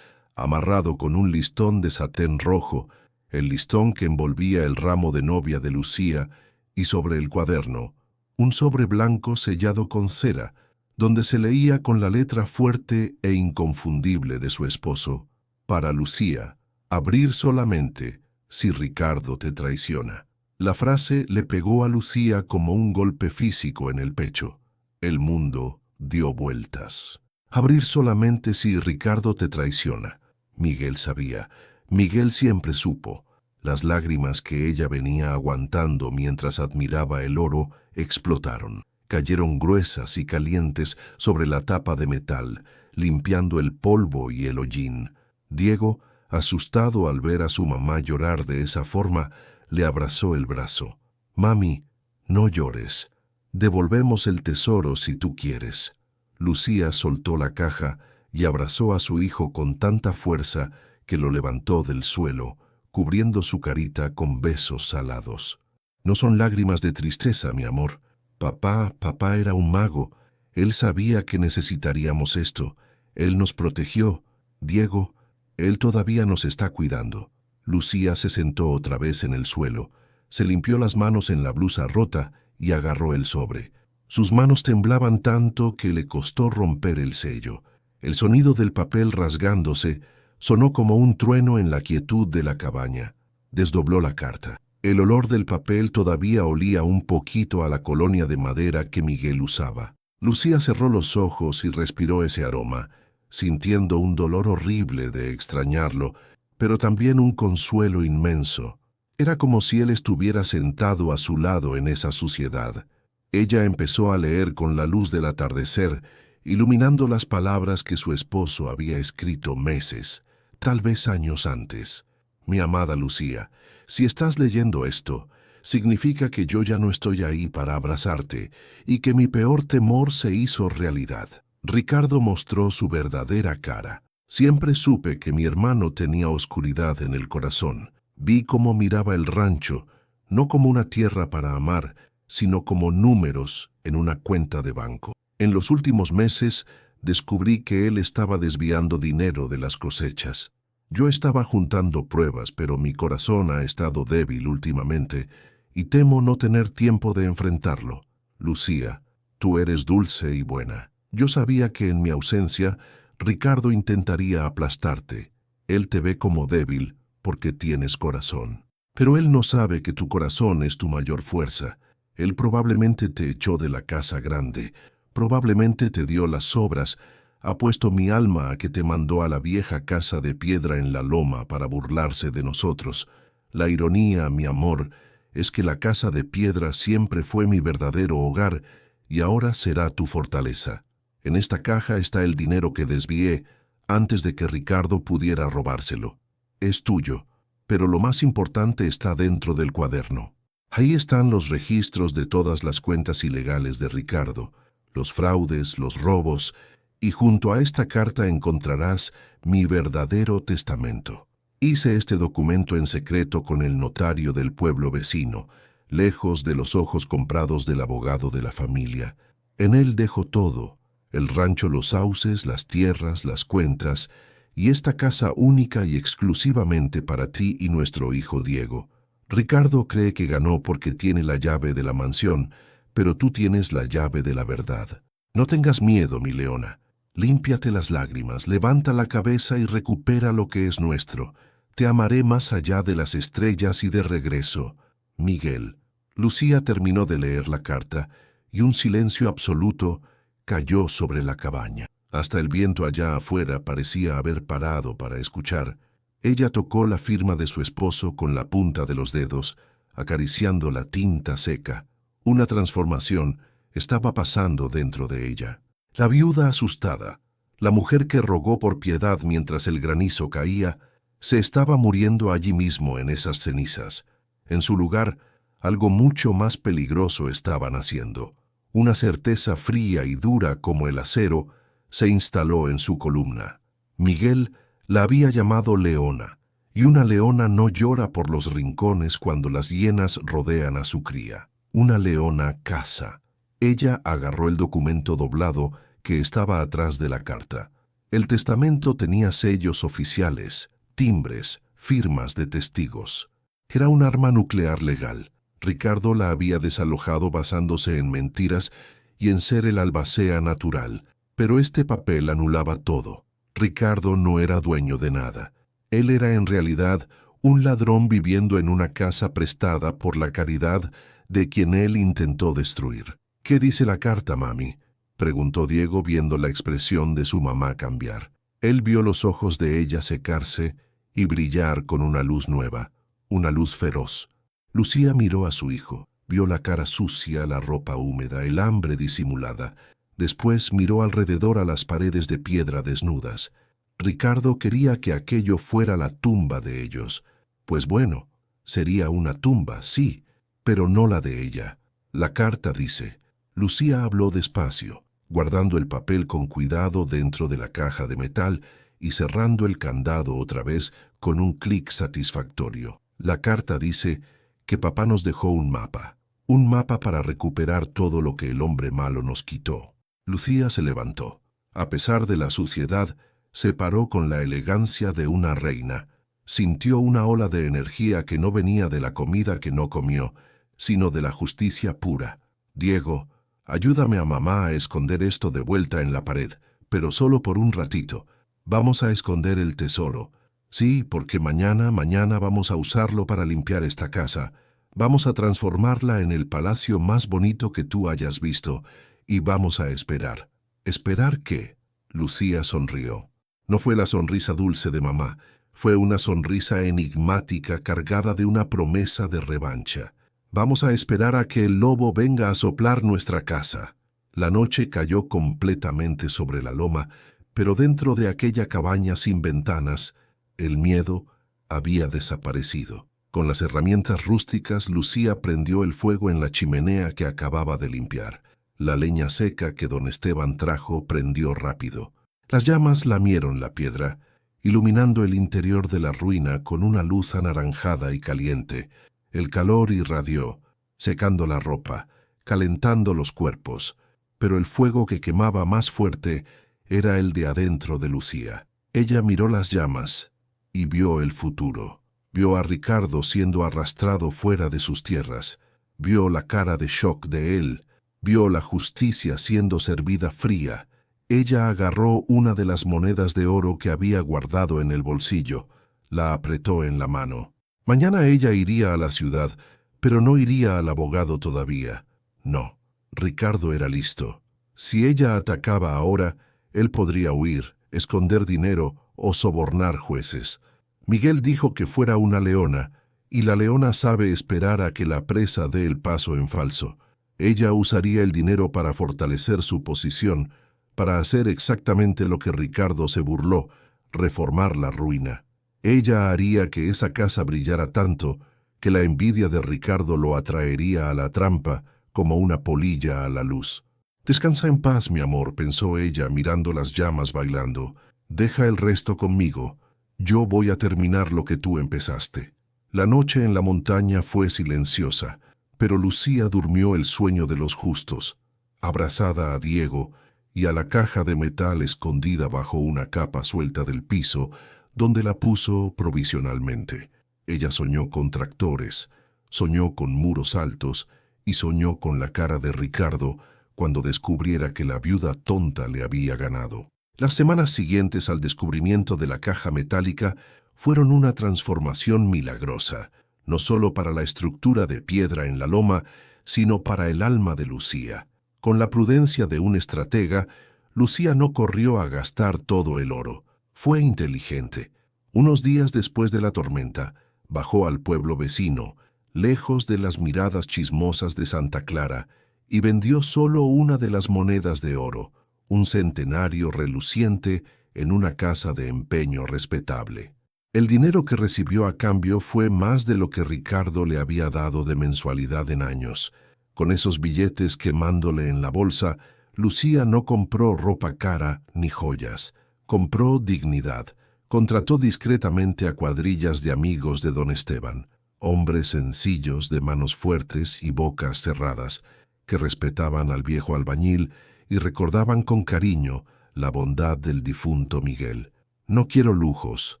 amarrado con un listón de satén rojo, el listón que envolvía el ramo de novia de Lucía, y sobre el cuaderno, un sobre blanco sellado con cera, donde se leía con la letra fuerte e inconfundible de su esposo: para Lucía, abrir solamente si Ricardo te traiciona. La frase le pegó a Lucía como un golpe físico en el pecho. El mundo dio vueltas. Abrir solamente si Ricardo te traiciona. Miguel sabía, Miguel siempre supo. Las lágrimas que ella venía aguantando mientras admiraba el oro explotaron. Cayeron gruesas y calientes sobre la tapa de metal, limpiando el polvo y el hollín. Diego, asustado al ver a su mamá llorar de esa forma, le abrazó el brazo. «Mami, no llores. Devolvemos el tesoro si tú quieres». Lucía soltó la caja y abrazó a su hijo con tanta fuerza que lo levantó del suelo, cubriendo su carita con besos salados. «No son lágrimas de tristeza, mi amor. Papá era un mago. Él sabía que necesitaríamos esto. Él nos protegió. Diego, él todavía nos está cuidando». Lucía se sentó otra vez en el suelo, se limpió las manos en la blusa rota y agarró el sobre. Sus manos temblaban tanto que le costó romper el sello. El sonido del papel rasgándose sonó como un trueno en la quietud de la cabaña. Desdobló la carta. El olor del papel todavía olía un poquito a la colonia de madera que Miguel usaba. Lucía cerró los ojos y respiró ese aroma, sintiendo un dolor horrible de extrañarlo, pero también un consuelo inmenso. Era como si él estuviera sentado a su lado en esa suciedad. Ella empezó a leer con la luz del atardecer, iluminando las palabras que su esposo había escrito meses, tal vez años antes. «Mi amada Lucía, si estás leyendo esto, significa que yo ya no estoy ahí para abrazarte y que mi peor temor se hizo realidad». Ricardo mostró su verdadera cara. «Siempre supe que mi hermano tenía oscuridad en el corazón. Vi cómo miraba el rancho, no como una tierra para amar, sino como números en una cuenta de banco. En los últimos meses descubrí que él estaba desviando dinero de las cosechas. Yo estaba juntando pruebas, pero mi corazón ha estado débil últimamente y temo no tener tiempo de enfrentarlo. Lucía, tú eres dulce y buena. Yo sabía que en mi ausencia Ricardo intentaría aplastarte. Él te ve como débil porque tienes corazón. Pero él no sabe que tu corazón es tu mayor fuerza. Él probablemente te echó de la casa grande, probablemente te dio las sobras, ha puesto mi alma a que te mandó a la vieja casa de piedra en la loma para burlarse de nosotros. La ironía, mi amor, es que la casa de piedra siempre fue mi verdadero hogar y ahora será tu fortaleza. En esta caja está el dinero que desvié antes de que Ricardo pudiera robárselo. Es tuyo, pero lo más importante está dentro del cuaderno. Ahí están los registros de todas las cuentas ilegales de Ricardo, los fraudes, los robos, y junto a esta carta encontrarás mi verdadero testamento. Hice este documento en secreto con el notario del pueblo vecino, lejos de los ojos comprados del abogado de la familia. En él dejo todo: el rancho Los Sauces, las tierras, las cuentas, y esta casa única y exclusivamente para ti y nuestro hijo Diego. Ricardo cree que ganó porque tiene la llave de la mansión, pero tú tienes la llave de la verdad. No tengas miedo, mi leona. Límpiate las lágrimas, levanta la cabeza y recupera lo que es nuestro. Te amaré más allá de las estrellas y de regreso. Miguel». Lucía terminó de leer la carta y un silencio absoluto cayó sobre la cabaña. Hasta el viento allá afuera parecía haber parado para escuchar. Ella tocó la firma de su esposo con la punta de los dedos, acariciando la tinta seca. Una transformación estaba pasando dentro de ella. La viuda asustada, la mujer que rogó por piedad mientras el granizo caía, se estaba muriendo allí mismo en esas cenizas. En su lugar, algo mucho más peligroso estaba naciendo. Una certeza fría y dura como el acero se instaló en su columna. Miguel la había llamado leona, y una leona no llora por los rincones cuando las hienas rodean a su cría. Una leona caza. Ella agarró el documento doblado que estaba atrás de la carta. El testamento tenía sellos oficiales, timbres, firmas de testigos. Era un arma nuclear legal. Ricardo la había desalojado basándose en mentiras y en ser el albacea natural, pero este papel anulaba todo. Ricardo no era dueño de nada. Él era en realidad un ladrón viviendo en una casa prestada por la caridad de quien él intentó destruir. «¿Qué dice la carta, mami?», preguntó Diego viendo la expresión de su mamá cambiar. Él vio los ojos de ella secarse y brillar con una luz nueva, una luz feroz. Lucía miró a su hijo, vio la cara sucia, la ropa húmeda, el hambre disimulada. Después miró alrededor a las paredes de piedra desnudas. Ricardo quería que aquello fuera la tumba de ellos. Pues bueno, sería una tumba, sí, pero no la de ella. La carta dice. Lucía habló despacio, guardando el papel con cuidado dentro de la caja de metal y cerrando el candado otra vez con un clic satisfactorio. La carta dice que papá nos dejó un mapa para recuperar todo lo que el hombre malo nos quitó. Lucía se levantó. A pesar de la suciedad, se paró con la elegancia de una reina. Sintió una ola de energía que no venía de la comida que no comió, sino de la justicia pura. «Diego, ayúdame a mamá a esconder esto de vuelta en la pared, pero solo por un ratito. Vamos a esconder el tesoro. Sí, porque mañana vamos a usarlo para limpiar esta casa. Vamos a transformarla en el palacio más bonito que tú hayas visto, y vamos a esperar». «¿Esperar qué?». Lucía sonrió. No fue la sonrisa dulce de mamá, fue una sonrisa enigmática cargada de una promesa de revancha. «Vamos a esperar a que el lobo venga a soplar nuestra casa». La noche cayó completamente sobre la loma, pero dentro de aquella cabaña sin ventanas, el miedo había desaparecido. Con las herramientas rústicas, Lucía prendió el fuego en la chimenea que acababa de limpiar. La leña seca que don Esteban trajo prendió rápido. Las llamas lamieron la piedra, iluminando el interior de la ruina con una luz anaranjada y caliente. El calor irradió, secando la ropa, calentando los cuerpos, pero el fuego que quemaba más fuerte era el de adentro de Lucía. Ella miró las llamas y vio el futuro. Vio a Ricardo siendo arrastrado fuera de sus tierras. Vio la cara de shock de él. Vio la justicia siendo servida fría. Ella agarró una de las monedas de oro que había guardado en el bolsillo. La apretó en la mano. Mañana ella iría a la ciudad, pero no iría al abogado todavía. No, Ricardo era listo. Si ella atacaba ahora, él podría huir, esconder dinero o sobornar jueces. Miguel dijo que fuera una leona, y la leona sabe esperar a que la presa dé el paso en falso. Ella usaría el dinero para fortalecer su posición, para hacer exactamente lo que Ricardo se burló, reformar la ruina. Ella haría que esa casa brillara tanto que la envidia de Ricardo lo atraería a la trampa como una polilla a la luz. «Descansa en paz, mi amor», pensó ella mirando las llamas bailando. «Deja el resto conmigo. Yo voy a terminar lo que tú empezaste». La noche en la montaña fue silenciosa, pero Lucía durmió el sueño de los justos, abrazada a Diego y a la caja de metal escondida bajo una capa suelta del piso, donde la puso provisionalmente. Ella soñó con tractores, soñó con muros altos y soñó con la cara de Ricardo cuando descubriera que la viuda tonta le había ganado. Las semanas siguientes al descubrimiento de la caja metálica fueron una transformación milagrosa, no solo para la estructura de piedra en la loma, sino para el alma de Lucía. Con la prudencia de un estratega, Lucía no corrió a gastar todo el oro. Fue inteligente. Unos días después de la tormenta, bajó al pueblo vecino, lejos de las miradas chismosas de Santa Clara, y vendió solo una de las monedas de oro, un centenario reluciente en una casa de empeño respetable. El dinero que recibió a cambio fue más de lo que Ricardo le había dado de mensualidad en años. Con esos billetes quemándole en la bolsa, Lucía no compró ropa cara ni joyas. Compró dignidad. Contrató discretamente a cuadrillas de amigos de don Esteban, hombres sencillos de manos fuertes y bocas cerradas, que respetaban al viejo albañil y recordaban con cariño la bondad del difunto Miguel. «No quiero lujos»,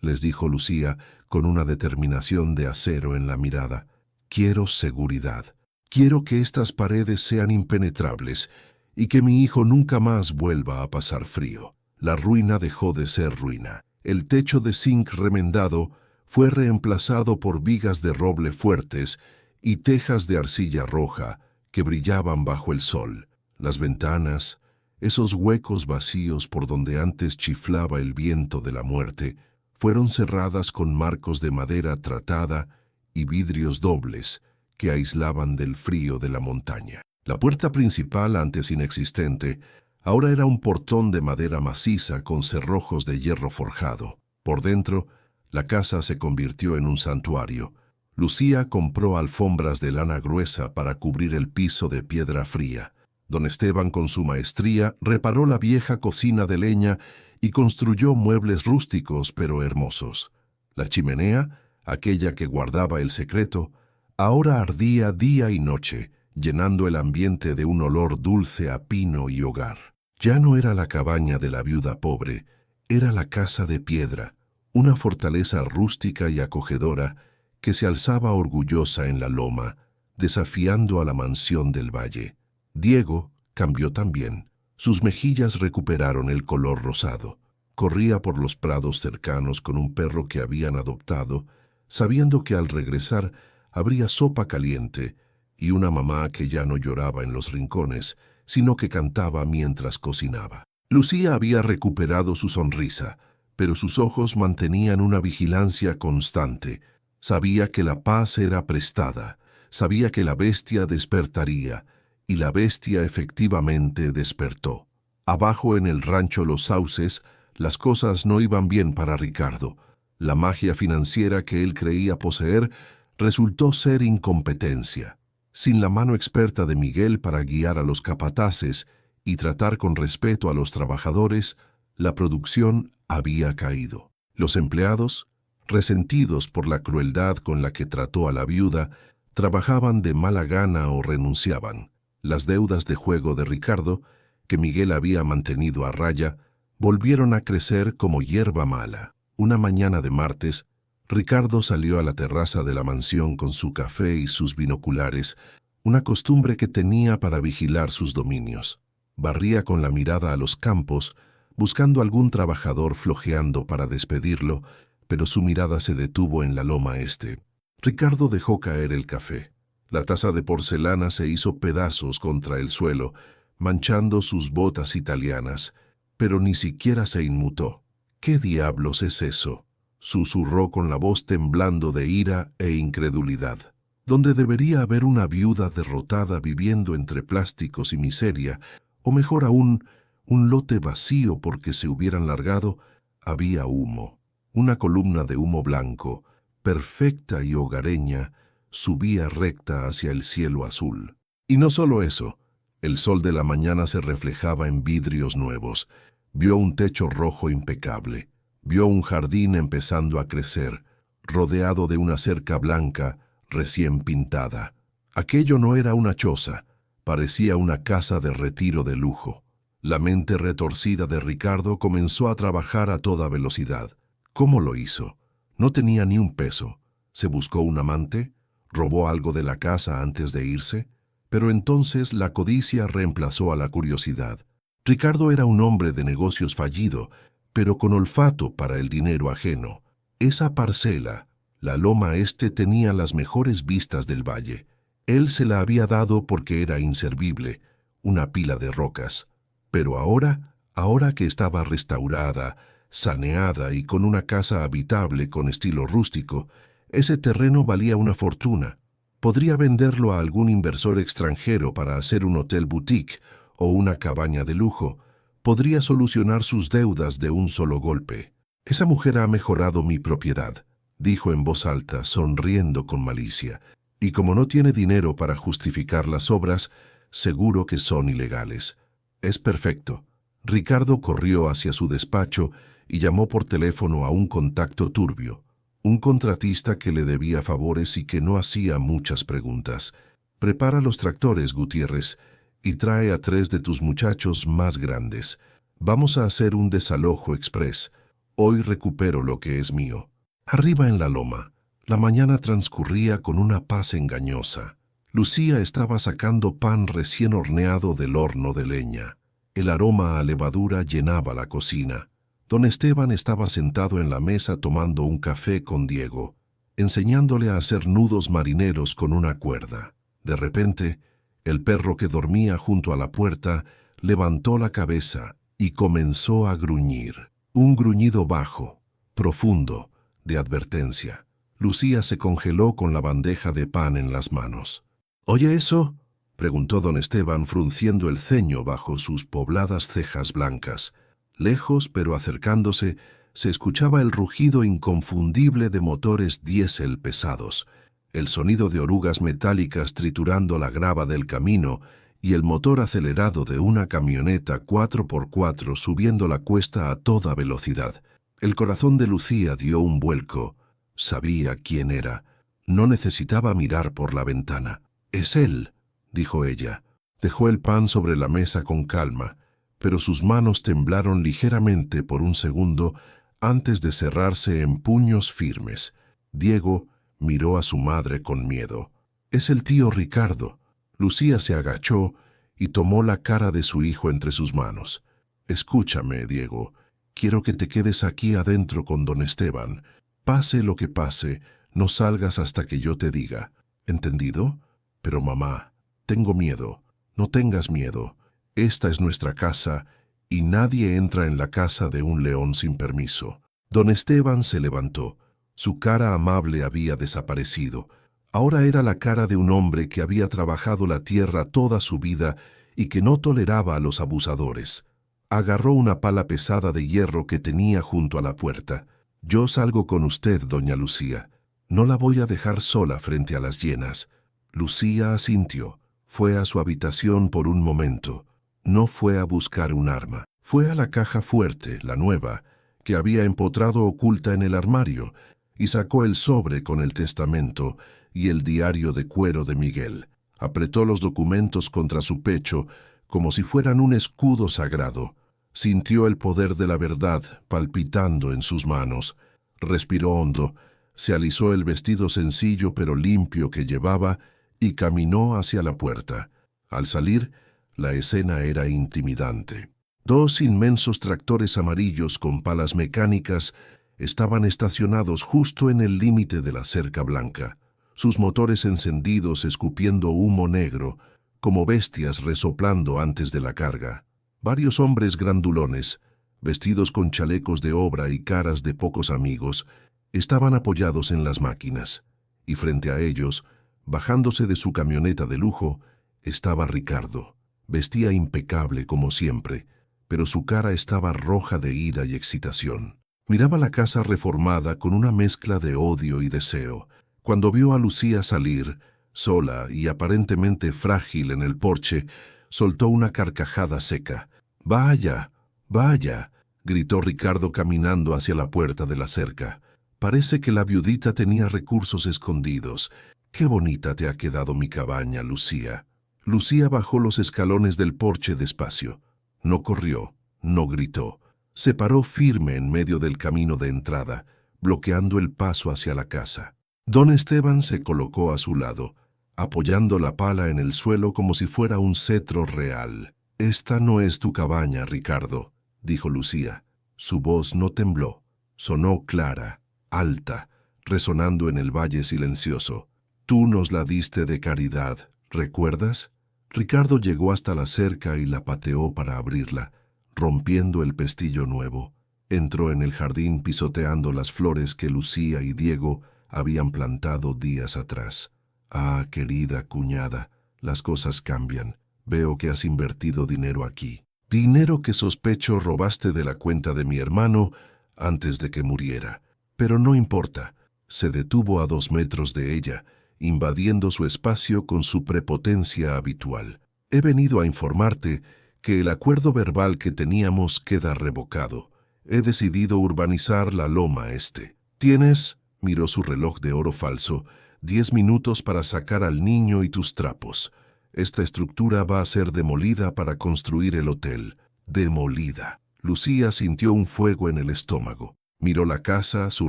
les dijo Lucía con una determinación de acero en la mirada. «Quiero seguridad. Quiero que estas paredes sean impenetrables y que mi hijo nunca más vuelva a pasar frío». La ruina dejó de ser ruina. El techo de zinc remendado fue reemplazado por vigas de roble fuertes y tejas de arcilla roja que brillaban bajo el sol. Las ventanas, esos huecos vacíos por donde antes chiflaba el viento de la muerte, fueron cerradas con marcos de madera tratada y vidrios dobles que aislaban del frío de la montaña. La puerta principal, antes inexistente, ahora era un portón de madera maciza con cerrojos de hierro forjado. Por dentro, la casa se convirtió en un santuario. Lucía compró alfombras de lana gruesa para cubrir el piso de piedra fría. Don Esteban, con su maestría, reparó la vieja cocina de leña y construyó muebles rústicos pero hermosos. La chimenea, aquella que guardaba el secreto, ahora ardía día y noche, llenando el ambiente de un olor dulce a pino y hogar. Ya no era la cabaña de la viuda pobre, era la casa de piedra, una fortaleza rústica y acogedora que se alzaba orgullosa en la loma, desafiando a la mansión del valle. Diego cambió también. Sus mejillas recuperaron el color rosado. Corría por los prados cercanos con un perro que habían adoptado, sabiendo que al regresar habría sopa caliente y una mamá que ya no lloraba en los rincones, sino que cantaba mientras cocinaba. Lucía había recuperado su sonrisa, pero sus ojos mantenían una vigilancia constante. Sabía que la paz era prestada, sabía que la bestia despertaría, y la bestia efectivamente despertó. Abajo en el rancho Los Sauces, las cosas no iban bien para Ricardo. La magia financiera que él creía poseer resultó ser incompetencia. Sin la mano experta de Miguel para guiar a los capataces y tratar con respeto a los trabajadores, la producción había caído. Los empleados, resentidos por la crueldad con la que trató a la viuda, trabajaban de mala gana o renunciaban. Las deudas de juego de Ricardo, que Miguel había mantenido a raya, volvieron a crecer como hierba mala. Una mañana de martes, Ricardo salió a la terraza de la mansión con su café y sus binoculares, una costumbre que tenía para vigilar sus dominios. Barría con la mirada a los campos, buscando algún trabajador flojeando para despedirlo, pero su mirada se detuvo en la loma este. Ricardo dejó caer el café. La taza de porcelana se hizo pedazos contra el suelo, manchando sus botas italianas, pero ni siquiera se inmutó. ¿Qué diablos es eso?, susurró con la voz temblando de ira e incredulidad. Donde debería haber una viuda derrotada viviendo entre plásticos y miseria, o mejor aún, un lote vacío porque se hubieran largado, había humo. Una columna de humo blanco, perfecta y hogareña, subía recta hacia el cielo azul. Y no solo eso, el sol de la mañana se reflejaba en vidrios nuevos. Vio un techo rojo impecable. Vio un jardín empezando a crecer, rodeado de una cerca blanca recién pintada. Aquello no era una choza, parecía una casa de retiro de lujo. La mente retorcida de Ricardo comenzó a trabajar a toda velocidad. ¿Cómo lo hizo? No tenía ni un peso. ¿Se buscó un amante? ¿Robó algo de la casa antes de irse? Pero entonces la codicia reemplazó a la curiosidad. Ricardo era un hombre de negocios fallido, pero con olfato para el dinero ajeno. Esa parcela, la loma este, tenía las mejores vistas del valle. Él se la había dado porque era inservible, una pila de rocas. Pero ahora que estaba restaurada, saneada y con una casa habitable con estilo rústico, ese terreno valía una fortuna. Podría venderlo a algún inversor extranjero para hacer un hotel boutique o una cabaña de lujo. Podría solucionar sus deudas de un solo golpe. «Esa mujer ha mejorado mi propiedad», dijo en voz alta, sonriendo con malicia. «Y como no tiene dinero para justificar las obras, seguro que son ilegales». «Es perfecto». Ricardo corrió hacia su despacho y llamó por teléfono a un contacto turbio, un contratista que le debía favores y que no hacía muchas preguntas. «Prepara los tractores, Gutiérrez, y trae a 3 de tus muchachos más grandes. Vamos a hacer un desalojo express. Hoy recupero lo que es mío. Arriba en la loma, la mañana transcurría con una paz engañosa. Lucía estaba sacando pan recién horneado del horno de leña. El aroma a levadura llenaba la cocina. Don Esteban estaba sentado en la mesa tomando un café con Diego, enseñándole a hacer nudos marineros con una cuerda. De repente, el perro que dormía junto a la puerta levantó la cabeza y comenzó a gruñir. Un gruñido bajo, profundo, de advertencia. Lucía se congeló con la bandeja de pan en las manos. «¿Oye eso?», preguntó don Esteban frunciendo el ceño bajo sus pobladas cejas blancas. Lejos, pero acercándose, se escuchaba el rugido inconfundible de motores diésel pesados, el sonido de orugas metálicas triturando la grava del camino y el motor acelerado de una camioneta 4x4 subiendo la cuesta a toda velocidad. El corazón de Lucía dio un vuelco. Sabía quién era. No necesitaba mirar por la ventana. «Es él», dijo ella. Dejó el pan sobre la mesa con calma, pero sus manos temblaron ligeramente por un segundo antes de cerrarse en puños firmes. Diego miró a su madre con miedo. «Es el tío Ricardo». Lucía se agachó y tomó la cara de su hijo entre sus manos. «Escúchame, Diego. Quiero que te quedes aquí adentro con don Esteban. Pase lo que pase, no salgas hasta que yo te diga. ¿Entendido? Pero mamá, tengo miedo. No tengas miedo. Esta es nuestra casa y nadie entra en la casa de un león sin permiso». Don Esteban se levantó. Su cara amable había desaparecido. Ahora era la cara de un hombre que había trabajado la tierra toda su vida y que no toleraba a los abusadores. Agarró una pala pesada de hierro que tenía junto a la puerta. «Yo salgo con usted, doña Lucía. No la voy a dejar sola frente a las hienas». Lucía asintió. Fue a su habitación por un momento. No fue a buscar un arma. Fue a la caja fuerte, la nueva, que había empotrado oculta en el armario, y sacó el sobre con el testamento y el diario de cuero de Miguel. Apretó los documentos contra su pecho como si fueran un escudo sagrado. Sintió el poder de la verdad palpitando en sus manos. Respiró hondo, se alisó el vestido sencillo pero limpio que llevaba y caminó hacia la puerta. Al salir, la escena era intimidante. Dos inmensos tractores amarillos con palas mecánicas estaban estacionados justo en el límite de la cerca blanca, sus motores encendidos escupiendo humo negro, como bestias resoplando antes de la carga. Varios hombres grandulones, vestidos con chalecos de obra y caras de pocos amigos, estaban apoyados en las máquinas, y frente a ellos, bajándose de su camioneta de lujo, estaba Ricardo. Vestía impecable como siempre, pero su cara estaba roja de ira y excitación. Miraba la casa reformada con una mezcla de odio y deseo. Cuando vio a Lucía salir, sola y aparentemente frágil en el porche, soltó una carcajada seca. «¡Vaya! ¡Vaya!», gritó Ricardo caminando hacia la puerta de la cerca. «Parece que la viudita tenía recursos escondidos. Qué bonita te ha quedado mi cabaña, Lucía». Lucía bajó los escalones del porche despacio. No corrió, no gritó. Se paró firme en medio del camino de entrada, bloqueando el paso hacia la casa. Don Esteban se colocó a su lado, apoyando la pala en el suelo como si fuera un cetro real. «Esta no es tu cabaña, Ricardo», dijo Lucía. Su voz no tembló. Sonó clara, alta, resonando en el valle silencioso. «Tú nos la diste de caridad, ¿recuerdas?». Ricardo llegó hasta la cerca y la pateó para abrirla, rompiendo el pestillo nuevo. Entró en el jardín pisoteando las flores que Lucía y Diego habían plantado días atrás. «Ah, querida cuñada, las cosas cambian. Veo que has invertido dinero aquí. Dinero que sospecho robaste de la cuenta de mi hermano antes de que muriera. Pero no importa». Se detuvo a 2 metros de ella, invadiendo su espacio con su prepotencia habitual. «He venido a informarte que el acuerdo verbal que teníamos queda revocado. He decidido urbanizar la Loma Este. Tienes», miró su reloj de oro falso, «10 minutos para sacar al niño y tus trapos. Esta estructura va a ser demolida para construir el hotel». «Demolida». Lucía sintió un fuego en el estómago. Miró la casa, su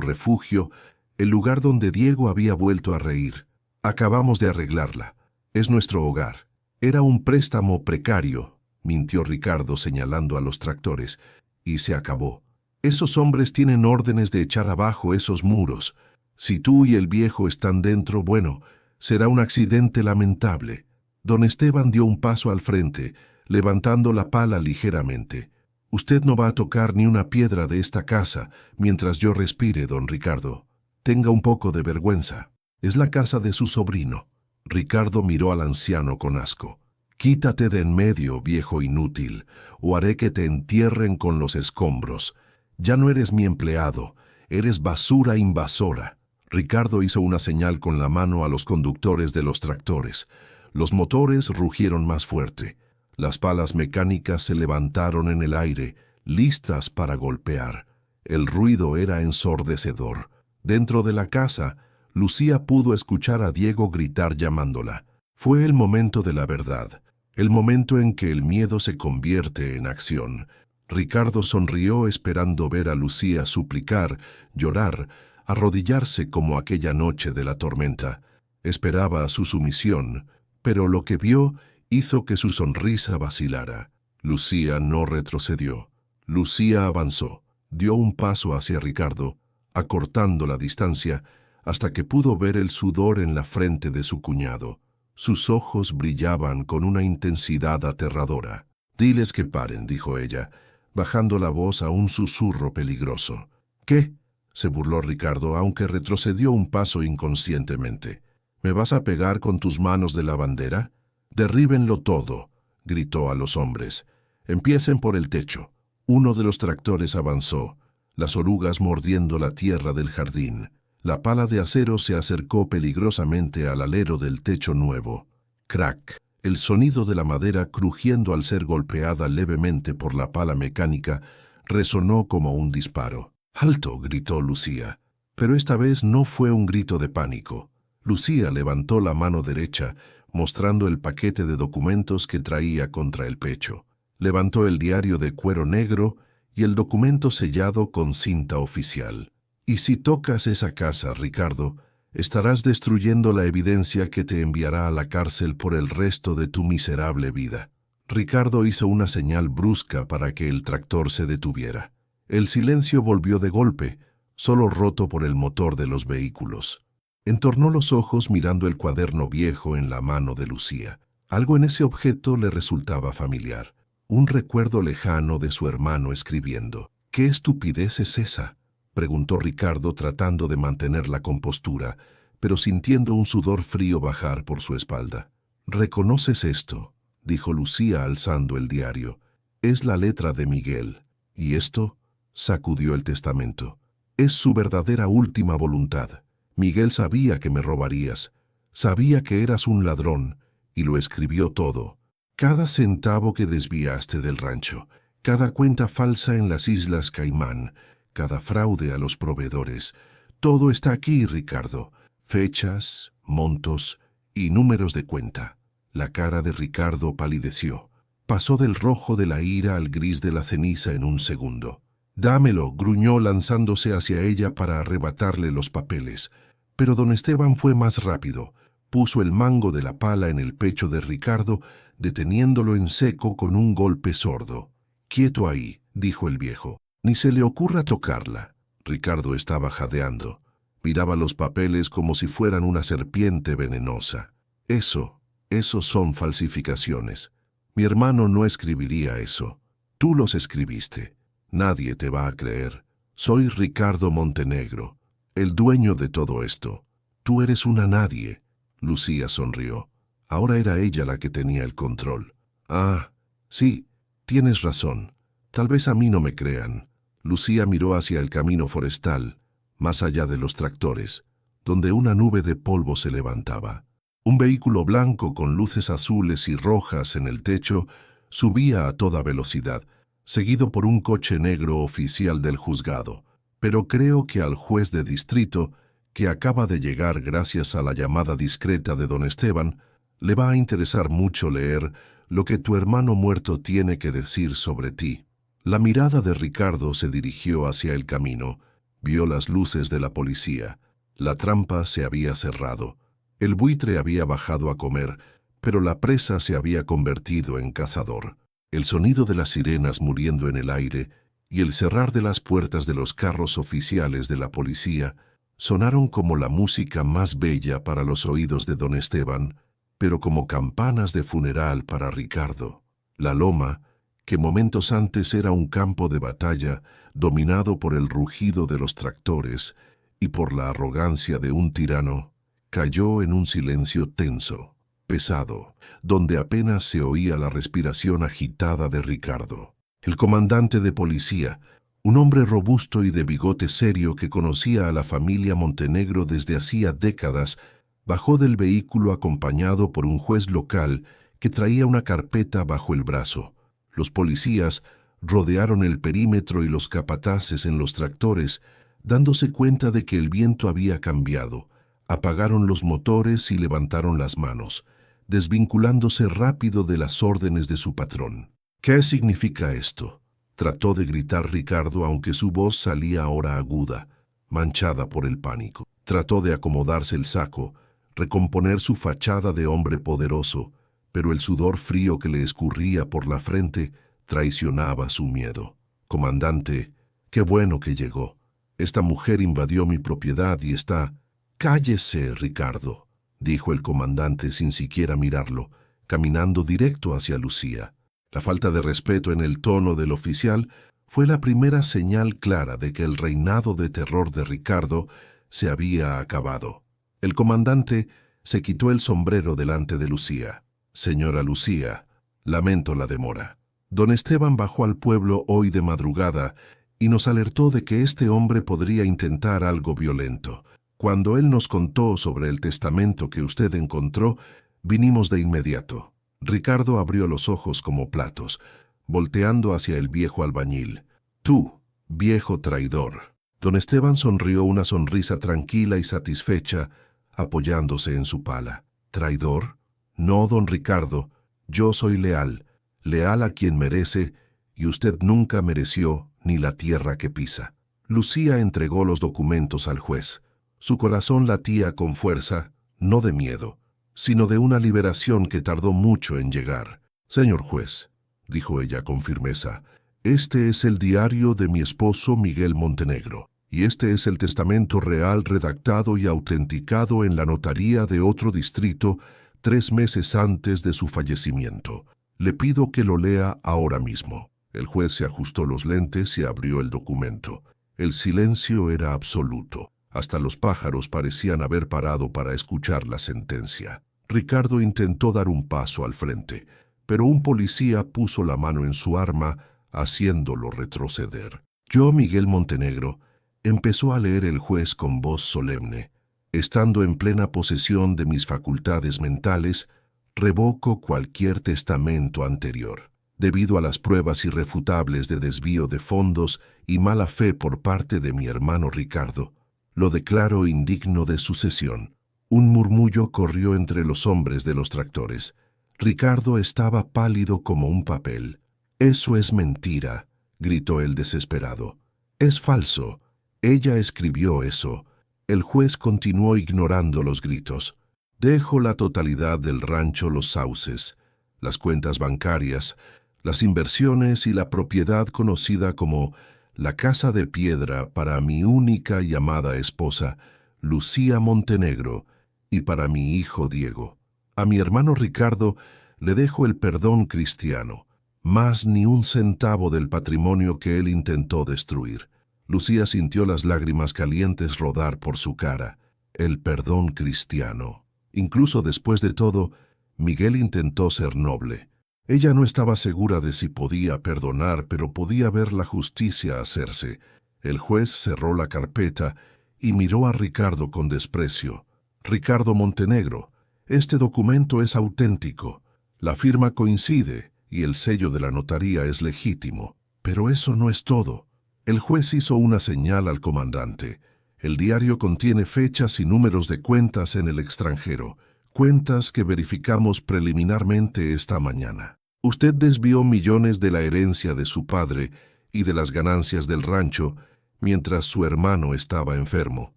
refugio, el lugar donde Diego había vuelto a reír. Acabamos de arreglarla. Es nuestro hogar. Era un préstamo precario, mintió Ricardo señalando a los tractores, y se acabó. Esos hombres tienen órdenes de echar abajo esos muros. Si tú y el viejo están dentro, bueno, será un accidente lamentable. Don Esteban dio un paso al frente, levantando la pala ligeramente. Usted no va a tocar ni una piedra de esta casa mientras yo respire, don Ricardo. Tenga un poco de vergüenza. Es la casa de su sobrino. Ricardo miró al anciano con asco. Quítate de en medio, viejo inútil, o haré que te entierren con los escombros. Ya no eres mi empleado, eres basura invasora. Ricardo hizo una señal con la mano a los conductores de los tractores. Los motores rugieron más fuerte. Las palas mecánicas se levantaron en el aire, listas para golpear. El ruido era ensordecedor. Dentro de la casa, Lucía pudo escuchar a Diego gritar llamándola. Fue el momento de la verdad, el momento en que el miedo se convierte en acción. Ricardo sonrió esperando ver a Lucía suplicar, llorar, arrodillarse como aquella noche de la tormenta. Esperaba su sumisión, pero lo que vio hizo que su sonrisa vacilara. Lucía no retrocedió. Lucía avanzó, dio un paso hacia Ricardo, acortando la distancia, hasta que pudo ver el sudor en la frente de su cuñado. Sus ojos brillaban con una intensidad aterradora. «Diles que paren», dijo ella, bajando la voz a un susurro peligroso. «¿Qué?», se burló Ricardo, aunque retrocedió un paso inconscientemente. «¿Me vas a pegar con tus manos de lavandera? Derríbenlo todo», gritó a los hombres. «Empiecen por el techo». Uno de los tractores avanzó, las orugas mordiendo la tierra del jardín. La pala de acero se acercó peligrosamente al alero del techo nuevo. Crack. El sonido de la madera crujiendo al ser golpeada levemente por la pala mecánica resonó como un disparo. «¡Alto!», gritó Lucía. Pero esta vez no fue un grito de pánico. Lucía levantó la mano derecha, mostrando el paquete de documentos que traía contra el pecho. Levantó el diario de cuero negro y el documento sellado con cinta oficial. «Y si tocas esa casa, Ricardo, estarás destruyendo la evidencia que te enviará a la cárcel por el resto de tu miserable vida». Ricardo hizo una señal brusca para que el tractor se detuviera. El silencio volvió de golpe, solo roto por el motor de los vehículos. Entornó los ojos mirando el cuaderno viejo en la mano de Lucía. Algo en ese objeto le resultaba familiar. Un recuerdo lejano de su hermano escribiendo. «¿Qué estupidez es esa?», preguntó Ricardo tratando de mantener la compostura, pero sintiendo un sudor frío bajar por su espalda. «¿Reconoces esto?», dijo Lucía alzando el diario. «Es la letra de Miguel. ¿Y esto?», sacudió el testamento. «Es su verdadera última voluntad. Miguel sabía que me robarías, sabía que eras un ladrón, y lo escribió todo. Cada centavo que desviaste del rancho, cada cuenta falsa en las Islas Caimán, cada fraude a los proveedores. Todo está aquí, Ricardo. Fechas, montos y números de cuenta». La cara de Ricardo palideció. Pasó del rojo de la ira al gris de la ceniza en un segundo. «Dámelo», gruñó lanzándose hacia ella para arrebatarle los papeles. Pero don Esteban fue más rápido. Puso el mango de la pala en el pecho de Ricardo, deteniéndolo en seco con un golpe sordo. «Quieto ahí», dijo el viejo. «Ni se le ocurra tocarla». Ricardo estaba jadeando. Miraba los papeles como si fueran una serpiente venenosa. Esos son falsificaciones. Mi hermano no escribiría eso. Tú los escribiste. Nadie te va a creer. Soy Ricardo Montenegro, el dueño de todo esto. Tú eres una nadie». Lucía sonrió. Ahora era ella la que tenía el control. «Ah, sí, tienes razón. Tal vez a mí no me crean». Lucía miró hacia el camino forestal, más allá de los tractores, donde una nube de polvo se levantaba. Un vehículo blanco con luces azules y rojas en el techo subía a toda velocidad, seguido por un coche negro oficial del juzgado. Pero creo que al juez de distrito, que acaba de llegar gracias a la llamada discreta de don Esteban, le va a interesar mucho leer lo que tu hermano muerto tiene que decir sobre ti. La mirada de Ricardo se dirigió hacia el camino. Vio las luces de la policía. La trampa se había cerrado. El buitre había bajado a comer, pero la presa se había convertido en cazador. El sonido de las sirenas muriendo en el aire y el cerrar de las puertas de los carros oficiales de la policía sonaron como la música más bella para los oídos de don Esteban, pero como campanas de funeral para Ricardo. La loma, que momentos antes era un campo de batalla dominado por el rugido de los tractores y por la arrogancia de un tirano, cayó en un silencio tenso, pesado, donde apenas se oía la respiración agitada de Ricardo. El comandante de policía, un hombre robusto y de bigote serio que conocía a la familia Montenegro desde hacía décadas, bajó del vehículo acompañado por un juez local que traía una carpeta bajo el brazo. Los policías rodearon el perímetro y los capataces en los tractores, dándose cuenta de que el viento había cambiado. Apagaron los motores y levantaron las manos, desvinculándose rápido de las órdenes de su patrón. ¿Qué significa esto?, trató de gritar Ricardo, aunque su voz salía ahora aguda, manchada por el pánico. Trató de acomodarse el saco, recomponer su fachada de hombre poderoso, pero el sudor frío que le escurría por la frente traicionaba su miedo. «Comandante, qué bueno que llegó. Esta mujer invadió mi propiedad y está...» «Cállese, Ricardo», dijo el comandante sin siquiera mirarlo, caminando directo hacia Lucía. La falta de respeto en el tono del oficial fue la primera señal clara de que el reinado de terror de Ricardo se había acabado. El comandante se quitó el sombrero delante de Lucía. «Señora Lucía, lamento la demora. Don Esteban bajó al pueblo hoy de madrugada y nos alertó de que este hombre podría intentar algo violento. Cuando él nos contó sobre el testamento que usted encontró, vinimos de inmediato». Ricardo abrió los ojos como platos, volteando hacia el viejo albañil. «Tú, viejo traidor». Don Esteban sonrió una sonrisa tranquila y satisfecha, apoyándose en su pala. «¿Traidor? No, don Ricardo. Yo soy leal, leal a quien merece, y usted nunca mereció ni la tierra que pisa». Lucía entregó los documentos al juez. Su corazón latía con fuerza, no de miedo, sino de una liberación que tardó mucho en llegar. «Señor juez», dijo ella con firmeza, «este es el diario de mi esposo Miguel Montenegro, y este es el testamento real redactado y autenticado en la notaría de otro distrito 3 meses antes de su fallecimiento. Le pido que lo lea ahora mismo». El juez se ajustó los lentes y abrió el documento. El silencio era absoluto. Hasta los pájaros parecían haber parado para escuchar la sentencia. Ricardo intentó dar un paso al frente, pero un policía puso la mano en su arma, haciéndolo retroceder. «Yo, Miguel Montenegro», empezó a leer el juez con voz solemne, «estando en plena posesión de mis facultades mentales, revoco cualquier testamento anterior. Debido a las pruebas irrefutables de desvío de fondos y mala fe por parte de mi hermano Ricardo, lo declaro indigno de sucesión». Un murmullo corrió entre los hombres de los tractores. Ricardo estaba pálido como un papel. «Eso es mentira», gritó el desesperado. «Es falso. Ella escribió eso». El juez continuó ignorando los gritos. «Dejo la totalidad del rancho Los Sauces, las cuentas bancarias, las inversiones y la propiedad conocida como la Casa de Piedra para mi única y amada esposa, Lucía Montenegro, y para mi hijo Diego. A mi hermano Ricardo le dejo el perdón cristiano, más ni un centavo del patrimonio que él intentó destruir». Lucía sintió las lágrimas calientes rodar por su cara. El perdón cristiano. Incluso después de todo, Miguel intentó ser noble. Ella no estaba segura de si podía perdonar, pero podía ver la justicia hacerse. El juez cerró la carpeta y miró a Ricardo con desprecio. «Ricardo Montenegro, este documento es auténtico. La firma coincide y el sello de la notaría es legítimo. Pero eso no es todo». El juez hizo una señal al comandante. «El diario contiene fechas y números de cuentas en el extranjero, cuentas que verificamos preliminarmente esta mañana. Usted desvió millones de la herencia de su padre y de las ganancias del rancho, mientras su hermano estaba enfermo.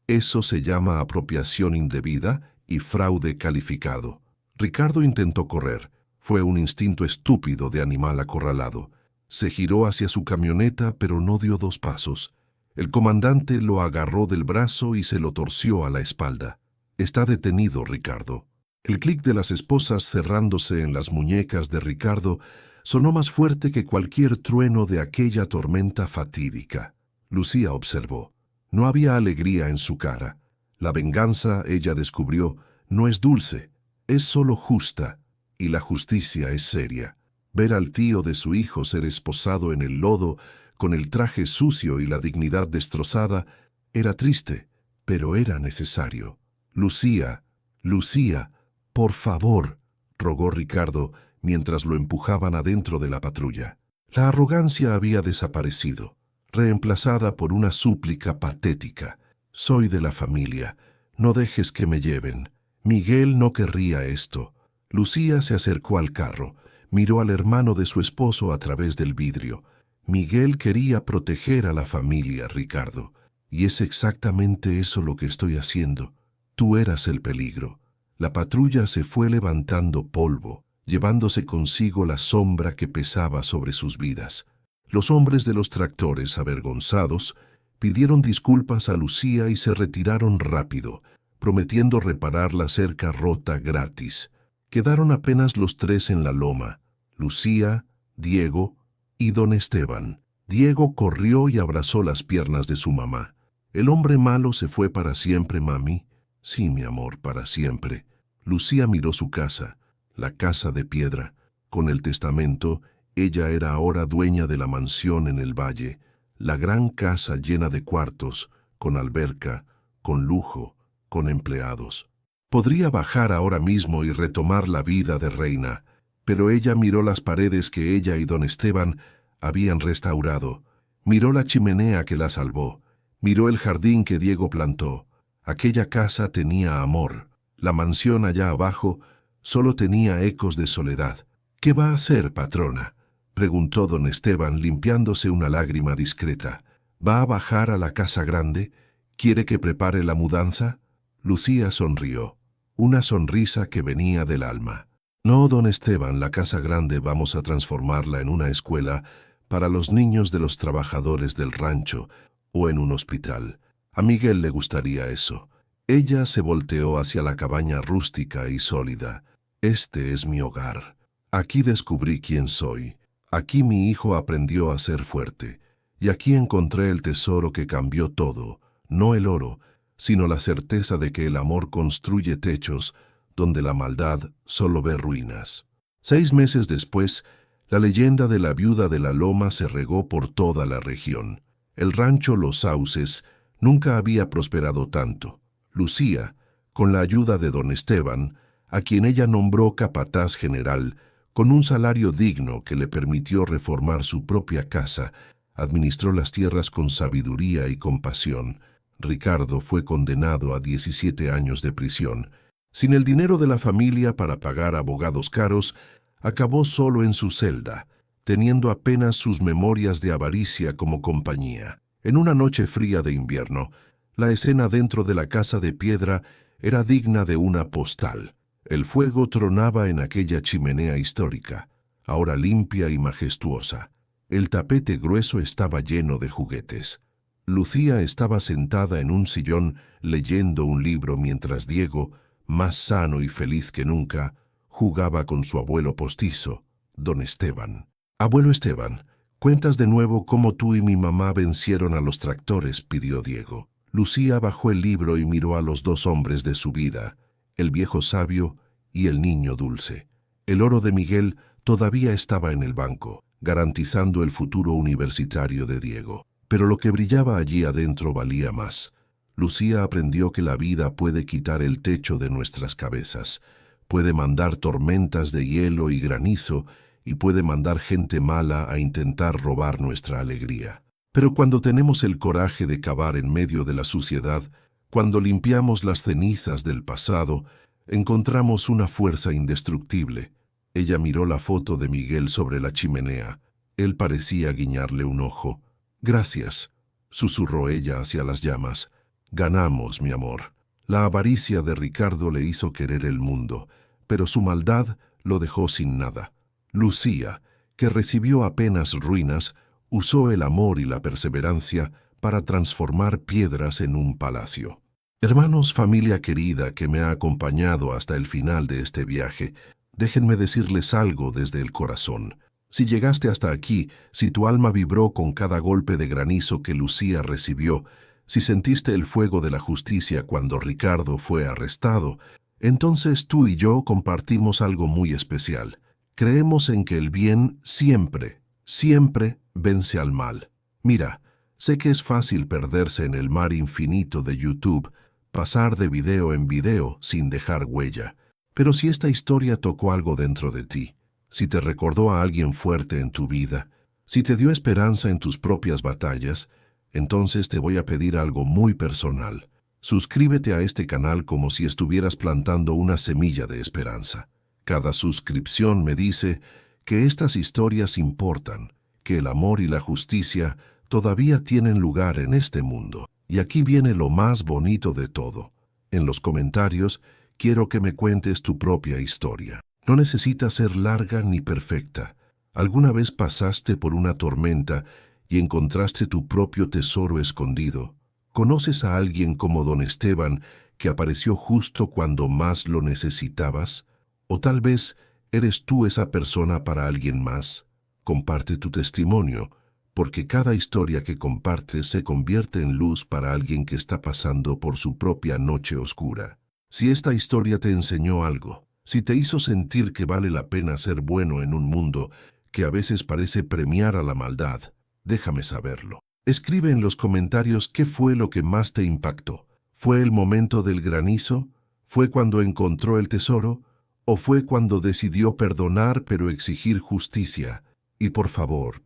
Eso se llama apropiación indebida y fraude calificado. Ricardo intentó correr. Fue un instinto estúpido de animal acorralado. Se giró hacia su camioneta, pero no dio 2 pasos. El comandante lo agarró del brazo y se lo torció a la espalda. «Está detenido, Ricardo». El clic de las esposas cerrándose en las muñecas de Ricardo sonó más fuerte que cualquier trueno de aquella tormenta fatídica. Lucía observó. No había alegría en su cara. La venganza, ella descubrió, no es dulce, es solo justa, y la justicia es seria. Ver al tío de su hijo ser esposado en el lodo, con el traje sucio y la dignidad destrozada, era triste, pero era necesario. «Lucía, Lucía, por favor», rogó Ricardo mientras lo empujaban adentro de la patrulla. La arrogancia había desaparecido, reemplazada por una súplica patética. «Soy de la familia, no dejes que me lleven. Miguel no querría esto». Lucía se acercó al carro, miró al hermano de su esposo a través del vidrio. «Miguel quería proteger a la familia, Ricardo, y es exactamente eso lo que estoy haciendo. Tú eras el peligro». La patrulla se fue levantando polvo, llevándose consigo la sombra que pesaba sobre sus vidas. Los hombres de los tractores, avergonzados, pidieron disculpas a Lucía y se retiraron rápido, prometiendo reparar la cerca rota gratis. Quedaron apenas los 3 en la loma: Lucía, Diego y don Esteban. Diego corrió y abrazó las piernas de su mamá. «El hombre malo se fue para siempre, mami». «Sí, mi amor, para siempre». Lucía miró su casa, la casa de piedra. Con el testamento, ella era ahora dueña de la mansión en el valle, la gran casa llena de cuartos, con alberca, con lujo, con empleados. Podría bajar ahora mismo y retomar la vida de reina, pero ella miró las paredes que ella y don Esteban habían restaurado, miró la chimenea que la salvó, miró el jardín que Diego plantó. Aquella casa tenía amor. La mansión allá abajo solo tenía ecos de soledad. «¿Qué va a hacer, patrona?», preguntó don Esteban, limpiándose una lágrima discreta. «¿Va a bajar a la casa grande? ¿Quiere que prepare la mudanza?». Lucía sonrió, una sonrisa que venía del alma. «No, don Esteban, la casa grande vamos a transformarla en una escuela para los niños de los trabajadores del rancho o en un hospital. A Miguel le gustaría eso». Ella se volteó hacia la cabaña rústica y sólida. «Este es mi hogar. Aquí descubrí quién soy. Aquí mi hijo aprendió a ser fuerte. Y aquí encontré el tesoro que cambió todo, no el oro, sino la certeza de que el amor construye techos donde la maldad solo ve ruinas». 6 meses después, la leyenda de la viuda de la loma se regó por toda la región. El rancho Los Sauces nunca había prosperado tanto. Lucía, con la ayuda de don Esteban, a quien ella nombró capataz general, con un salario digno que le permitió reformar su propia casa, administró las tierras con sabiduría y compasión. Ricardo fue condenado a 17 años de prisión. Sin el dinero de la familia para pagar abogados caros, acabó solo en su celda, teniendo apenas sus memorias de avaricia como compañía. En una noche fría de invierno, la escena dentro de la casa de piedra era digna de una postal. El fuego tronaba en aquella chimenea histórica, ahora limpia y majestuosa. El tapete grueso estaba lleno de juguetes. Lucía estaba sentada en un sillón leyendo un libro mientras Diego, más sano y feliz que nunca, jugaba con su abuelo postizo, don Esteban. «Abuelo Esteban, cuentas de nuevo cómo tú y mi mamá vencieron a los tractores», pidió Diego. Lucía bajó el libro y miró a los 2 hombres de su vida, el viejo sabio y el niño dulce. El oro de Miguel todavía estaba en el banco, garantizando el futuro universitario de Diego. Pero lo que brillaba allí adentro valía más. Lucía aprendió que la vida puede quitar el techo de nuestras cabezas, puede mandar tormentas de hielo y granizo y puede mandar gente mala a intentar robar nuestra alegría. Pero cuando tenemos el coraje de cavar en medio de la suciedad, cuando limpiamos las cenizas del pasado, encontramos una fuerza indestructible. Ella miró la foto de Miguel sobre la chimenea. Él parecía guiñarle un ojo. «Gracias», susurró ella hacia las llamas. «Ganamos, mi amor». La avaricia de Ricardo le hizo querer el mundo, pero su maldad lo dejó sin nada. Lucía, que recibió apenas ruinas, usó el amor y la perseverancia para transformar piedras en un palacio. Hermanos, familia querida que me ha acompañado hasta el final de este viaje, déjenme decirles algo desde el corazón. Si llegaste hasta aquí, si tu alma vibró con cada golpe de granizo que Lucía recibió, si sentiste el fuego de la justicia cuando Ricardo fue arrestado, entonces tú y yo compartimos algo muy especial. Creemos en que el bien siempre, siempre vence al mal. Mira, sé que es fácil perderse en el mar infinito de YouTube, pasar de video en video sin dejar huella. Pero si esta historia tocó algo dentro de ti, si te recordó a alguien fuerte en tu vida, si te dio esperanza en tus propias batallas, entonces te voy a pedir algo muy personal. Suscríbete a este canal como si estuvieras plantando una semilla de esperanza. Cada suscripción me dice que estas historias importan, que el amor y la justicia todavía tienen lugar en este mundo. Y aquí viene lo más bonito de todo. En los comentarios quiero que me cuentes tu propia historia. No necesita ser larga ni perfecta. ¿Alguna vez pasaste por una tormenta y encontraste tu propio tesoro escondido? ¿Conoces a alguien como don Esteban que apareció justo cuando más lo necesitabas? ¿O tal vez eres tú esa persona para alguien más? Comparte tu testimonio, porque cada historia que compartes se convierte en luz para alguien que está pasando por su propia noche oscura. Si esta historia te enseñó algo, si te hizo sentir que vale la pena ser bueno en un mundo que a veces parece premiar a la maldad, déjame saberlo. Escribe en los comentarios qué fue lo que más te impactó. ¿Fue el momento del granizo? ¿Fue cuando encontró el tesoro? ¿O fue cuando decidió perdonar pero exigir justicia? Y por favor,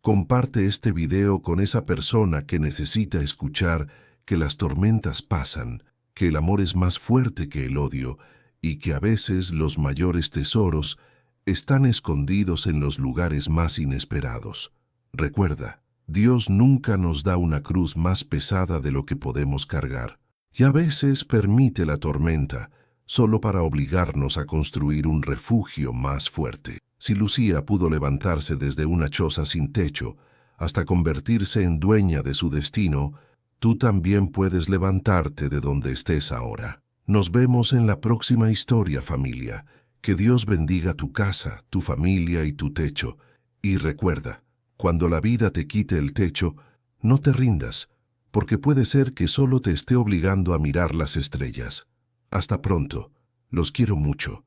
comparte este video con esa persona que necesita escuchar que las tormentas pasan, que el amor es más fuerte que el odio y que a veces los mayores tesoros están escondidos en los lugares más inesperados. Recuerda, Dios nunca nos da una cruz más pesada de lo que podemos cargar, y a veces permite la tormenta solo para obligarnos a construir un refugio más fuerte. Si Lucía pudo levantarse desde una choza sin techo hasta convertirse en dueña de su destino, tú también puedes levantarte de donde estés ahora. Nos vemos en la próxima historia, familia. Que Dios bendiga tu casa, tu familia y tu techo. Y recuerda, cuando la vida te quite el techo, no te rindas, porque puede ser que solo te esté obligando a mirar las estrellas. Hasta pronto. Los quiero mucho.